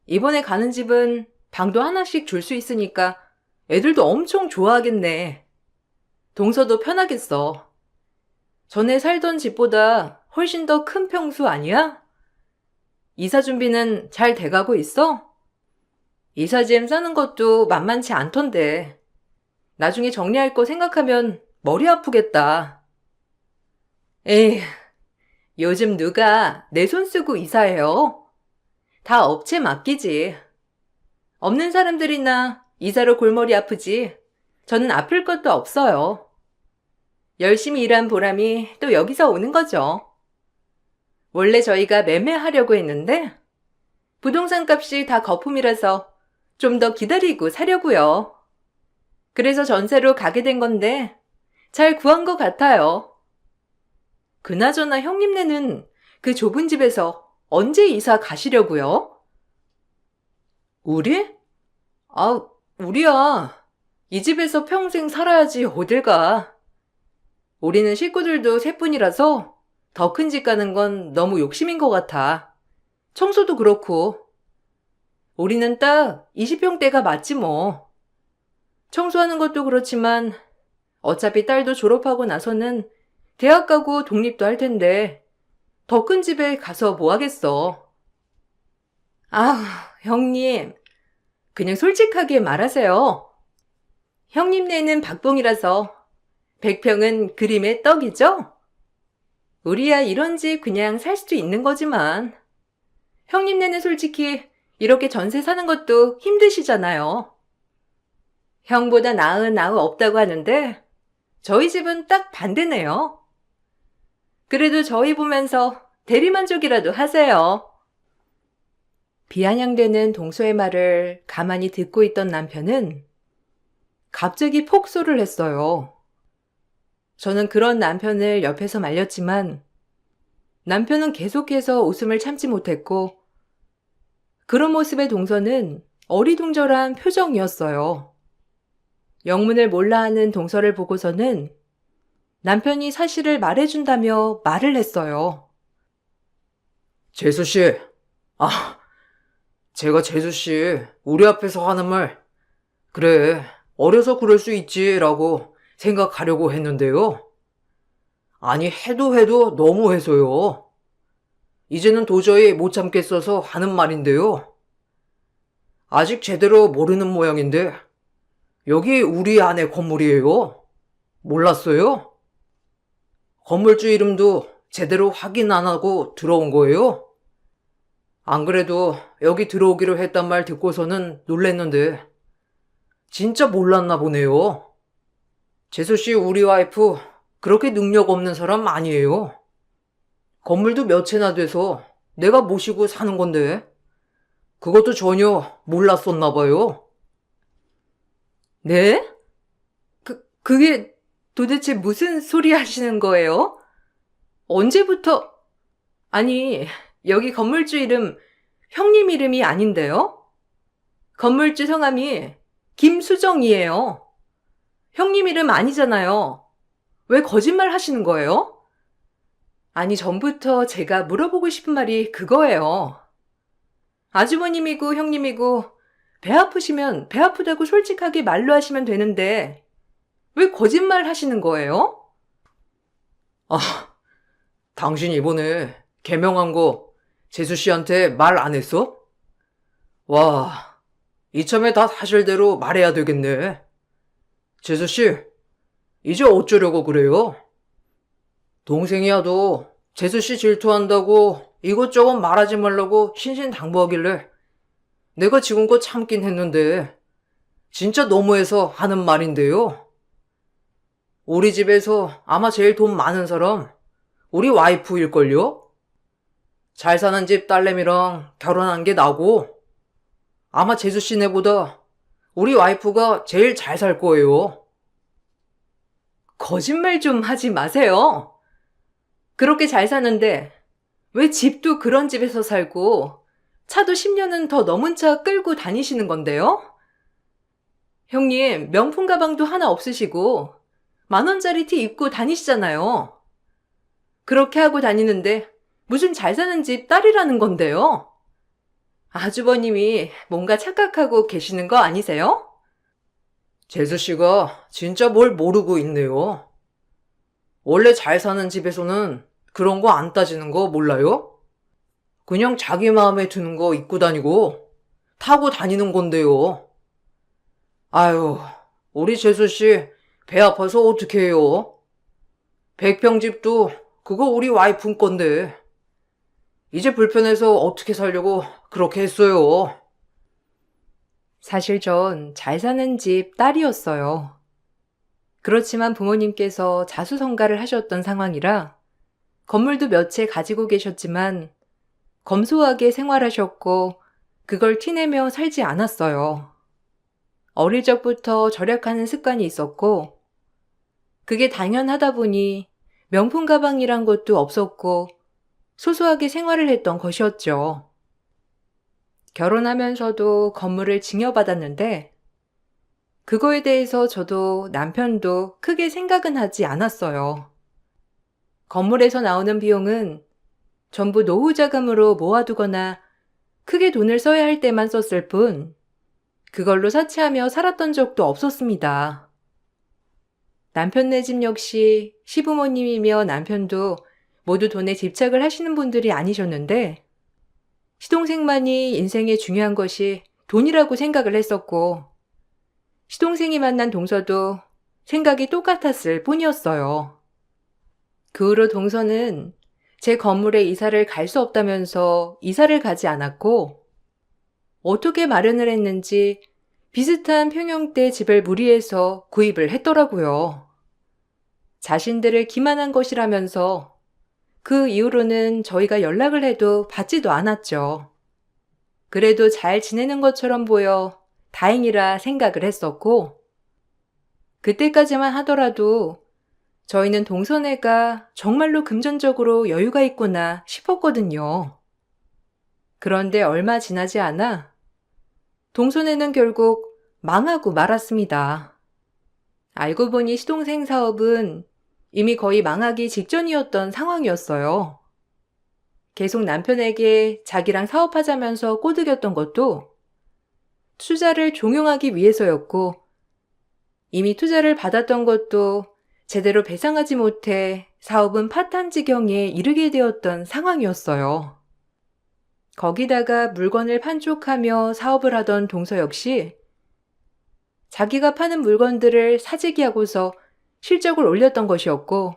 이번에 가는 집은 방도 하나씩 줄 수 있으니까 애들도 엄청 좋아하겠네. 동서도 편하겠어. 전에 살던 집보다 훨씬 더 큰 평수 아니야? 이사 준비는 잘 돼가고 있어? 이사짐 싸는 것도 만만치 않던데. 나중에 정리할 거 생각하면 머리 아프겠다. 에이, 요즘 누가 내 손 쓰고 이사해요? 다 업체 맡기지. 없는 사람들이나 이사로 골머리 아프지. 저는 아플 것도 없어요. 열심히 일한 보람이 또 여기서 오는 거죠. 원래 저희가 매매하려고 했는데 부동산 값이 다 거품이라서 좀 더 기다리고 사려고요. 그래서 전세로 가게 된 건데 잘 구한 것 같아요. 그나저나 형님네는 그 좁은 집에서 언제 이사 가시려고요? 우리? 아, 우리야. 이 집에서 평생 살아야지 어딜 가. 우리는 식구들도 셋뿐이라서 더 큰 집 가는 건 너무 욕심인 것 같아. 청소도 그렇고. 우리는 딱 20평대가 맞지 뭐. 청소하는 것도 그렇지만 어차피 딸도 졸업하고 나서는 대학 가고 독립도 할 텐데 더 큰 집에 가서 뭐 하겠어. 아, 형님. 그냥 솔직하게 말하세요. 형님네는 박봉이라서 100평은 그림의 떡이죠? 우리야 이런 집 그냥 살 수도 있는 거지만 형님네는 솔직히 이렇게 전세 사는 것도 힘드시잖아요. 형보다 나은 아우 없다고 하는데 저희 집은 딱 반대네요. 그래도 저희 보면서 대리만족이라도 하세요. 비아냥대는 동서의 말을 가만히 듣고 있던 남편은 갑자기 폭소를 했어요. 저는 그런 남편을 옆에서 말렸지만 남편은 계속해서 웃음을 참지 못했고 그런 모습의 동서는 어리둥절한 표정이었어요. 영문을 몰라 하는 동서를 보고서는 남편이 사실을 말해준다며 말을 했어요. 재수씨, 제가 재수씨, 우리 앞에서 하는 말, 그래, 어려서 그럴 수 있지라고 생각하려고 했는데요. 아니, 해도 너무 해서요. 이제는 도저히 못 참겠어서 하는 말인데요. 아직 제대로 모르는 모양인데, 여기 우리 아내 건물이에요. 몰랐어요? 건물주 이름도 제대로 확인 안 하고 들어온 거예요. 안 그래도 여기 들어오기로 했단 말 듣고서는 놀랬는데, 진짜 몰랐나 보네요. 재수씨 우리 와이프 그렇게 능력 없는 사람 아니에요. 건물도 몇 채나 돼서 내가 모시고 사는 건데, 그것도 전혀 몰랐었나 봐요. 네? 그게 도대체 무슨 소리 하시는 거예요? 언제부터, 아니, 여기 건물주 이름 형님 이름이 아닌데요? 건물주 성함이 김수정이에요. 형님 이름 아니잖아요. 왜 거짓말 하시는 거예요? 아니, 전부터 제가 물어보고 싶은 말이 그거예요. 아주버님이고 형님이고 배 아프시면 배 아프다고 솔직하게 말로 하시면 되는데 왜 거짓말 하시는 거예요? 당신 이번에 개명한 거 재수씨한테 말 안 했어? 와, 이참에 다 사실대로 말해야 되겠네. 재수씨, 이제 어쩌려고 그래요? 동생이야도 재수씨 질투한다고 이것저것 말하지 말라고 신신당부하길래 내가 지금껏 참긴 했는데 진짜 너무해서 하는 말인데요. 우리 집에서 아마 제일 돈 많은 사람 우리 와이프일걸요? 잘 사는 집 딸내미랑 결혼한 게 나고 아마 재수씨네보다 우리 와이프가 제일 잘 살 거예요. 거짓말 좀 하지 마세요. 그렇게 잘 사는데 왜 집도 그런 집에서 살고 차도 10년은 더 넘은 차 끌고 다니시는 건데요? 형님, 명품 가방도 하나 없으시고 10,000원짜리 티 입고 다니시잖아요. 그렇게 하고 다니는데 무슨 잘 사는 집 딸이라는 건데요? 아주버님이 뭔가 착각하고 계시는 거 아니세요? 재수씨가 진짜 뭘 모르고 있네요. 원래 잘 사는 집에서는 그런 거 안 따지는 거 몰라요? 그냥 자기 마음에 드는 거 입고 다니고 타고 다니는 건데요. 아유, 우리 재수씨 배 아파서 어떻게 해요? 백평집도 그거 우리 와이프 건데 이제 불편해서 어떻게 살려고 그렇게 했어요. 사실 전 잘 사는 집 딸이었어요. 그렇지만 부모님께서 자수성가를 하셨던 상황이라 건물도 몇 채 가지고 계셨지만 검소하게 생활하셨고 그걸 티내며 살지 않았어요. 어릴 적부터 절약하는 습관이 있었고 그게 당연하다 보니 명품 가방이란 것도 없었고 소소하게 생활을 했던 것이었죠. 결혼하면서도 건물을 증여받았는데 그거에 대해서 저도 남편도 크게 생각은 하지 않았어요. 건물에서 나오는 비용은 전부 노후 자금으로 모아두거나 크게 돈을 써야 할 때만 썼을 뿐 그걸로 사치하며 살았던 적도 없었습니다. 남편네 집 역시 시부모님이며 남편도 모두 돈에 집착을 하시는 분들이 아니셨는데 시동생만이 인생에 중요한 것이 돈이라고 생각을 했었고 시동생이 만난 동서도 생각이 똑같았을 뿐이었어요. 그 후로 동서는 제 건물에 이사를 갈 수 없다면서 이사를 가지 않았고 어떻게 마련을 했는지 비슷한 평형대 집을 무리해서 구입을 했더라고요. 자신들을 기만한 것이라면서 그 이후로는 저희가 연락을 해도 받지도 않았죠. 그래도 잘 지내는 것처럼 보여 다행이라 생각을 했었고 그때까지만 하더라도 저희는 동서네가 정말로 금전적으로 여유가 있구나 싶었거든요. 그런데 얼마 지나지 않아 동서네는 결국 망하고 말았습니다. 알고 보니 시동생 사업은 이미 거의 망하기 직전이었던 상황이었어요. 계속 남편에게 자기랑 사업하자면서 꼬드겼던 것도 투자를 종용하기 위해서였고, 이미 투자를 받았던 것도 제대로 배상하지 못해 사업은 파탄 지경에 이르게 되었던 상황이었어요. 거기다가 물건을 판촉하며 사업을 하던 동서 역시 자기가 파는 물건들을 사재기하고서 실적을 올렸던 것이었고,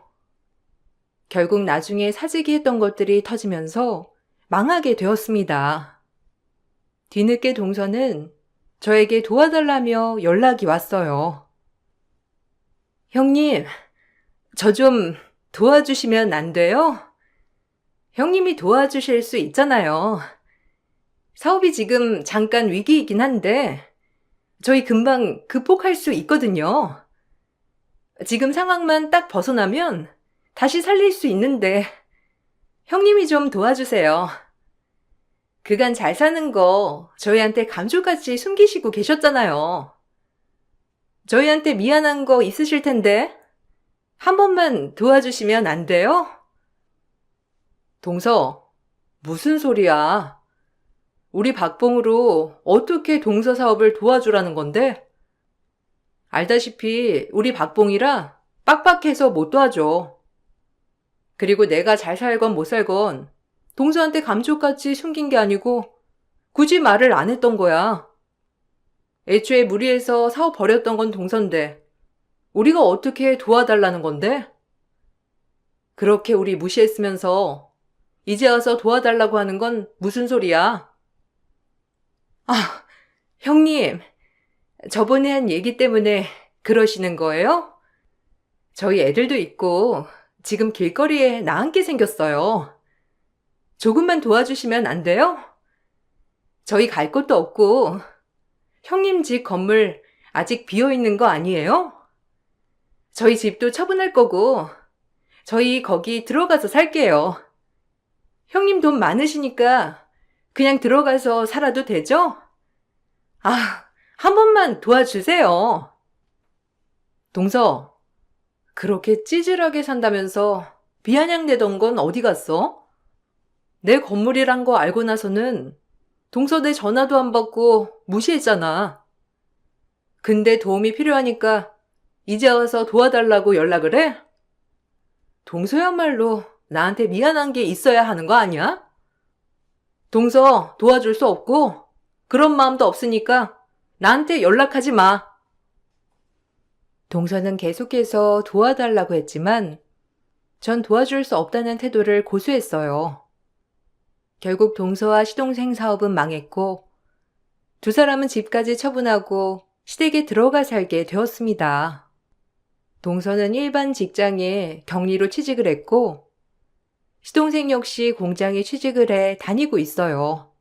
결국 나중에 사재기했던 것들이 터지면서 망하게 되었습니다. 뒤늦게 동서는 저에게 도와달라며 연락이 왔어요. 형님, 저 좀 도와주시면 안 돼요? 형님이 도와주실 수 있잖아요. 사업이 지금 잠깐 위기이긴 한데 저희 금방 극복할 수 있거든요. 지금 상황만 딱 벗어나면 다시 살릴 수 있는데 형님이 좀 도와주세요. 그간 잘 사는 거 저희한테 감쪽같이 숨기시고 계셨잖아요. 저희한테 미안한 거 있으실 텐데 한 번만 도와주시면 안 돼요? 동서, 무슨 소리야? 우리 박봉으로 어떻게 동서 사업을 도와주라는 건데? 알다시피 우리 박봉이라 빡빡해서 못 도와줘. 그리고 내가 잘 살건 못 살건 동서한테 감쪽같이 숨긴 게 아니고 굳이 말을 안 했던 거야. 애초에 무리해서 사업 벌였던 건 동서인데 우리가 어떻게 도와달라는 건데? 그렇게 우리 무시했으면서 이제 와서 도와달라고 하는 건 무슨 소리야? 아, 형님, 저번에 한 얘기 때문에 그러시는 거예요? 저희 애들도 있고 지금 길거리에 나앉게 생겼어요. 조금만 도와주시면 안 돼요? 저희 갈 곳도 없고 형님 집 건물 아직 비어있는 거 아니에요? 저희 집도 처분할 거고 저희 거기 들어가서 살게요. 형님 돈 많으시니까 그냥 들어가서 살아도 되죠? 아, 한 번만 도와주세요. 동서, 그렇게 찌질하게 산다면서 비아냥대던 건 어디 갔어? 내 건물이란 거 알고 나서는 동서 내 전화도 안 받고 무시했잖아. 근데 도움이 필요하니까 이제 와서 도와달라고 연락을 해? 동서야말로 나한테 미안한 게 있어야 하는 거 아니야? 동서 도와줄 수 없고 그런 마음도 없으니까 나한테 연락하지 마. 동서는 계속해서 도와달라고 했지만 전 도와줄 수 없다는 태도를 고수했어요. 결국 동서와 시동생 사업은 망했고 두 사람은 집까지 처분하고 시댁에 들어가 살게 되었습니다. 동서는 일반 직장에 격리로 취직을 했고 시동생 역시 공장에 취직을 해 다니고 있어요.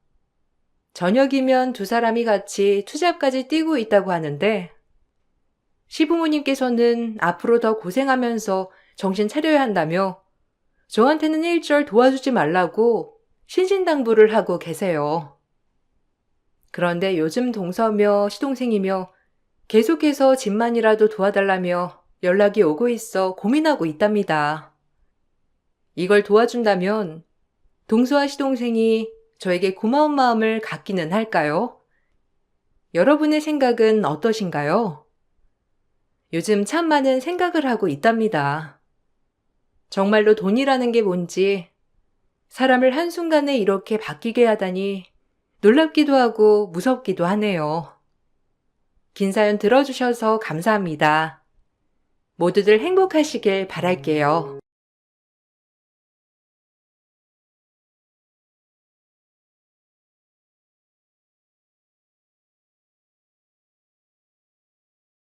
저녁이면 두 사람이 같이 투잡까지 뛰고 있다고 하는데 시부모님께서는 앞으로 더 고생하면서 정신 차려야 한다며 저한테는 일절 도와주지 말라고 신신당부를 하고 계세요. 그런데 요즘 동서며 시동생이며 계속해서 집만이라도 도와달라며 연락이 오고 있어 고민하고 있답니다. 이걸 도와준다면 동서와 시동생이 저에게 고마운 마음을 갖기는 할까요? 여러분의 생각은 어떠신가요? 요즘 참 많은 생각을 하고 있답니다. 정말로 돈이라는 게 뭔지, 사람을 한순간에 이렇게 바뀌게 하다니 놀랍기도 하고 무섭기도 하네요. 긴 사연 들어주셔서 감사합니다. 모두들 행복하시길 바랄게요.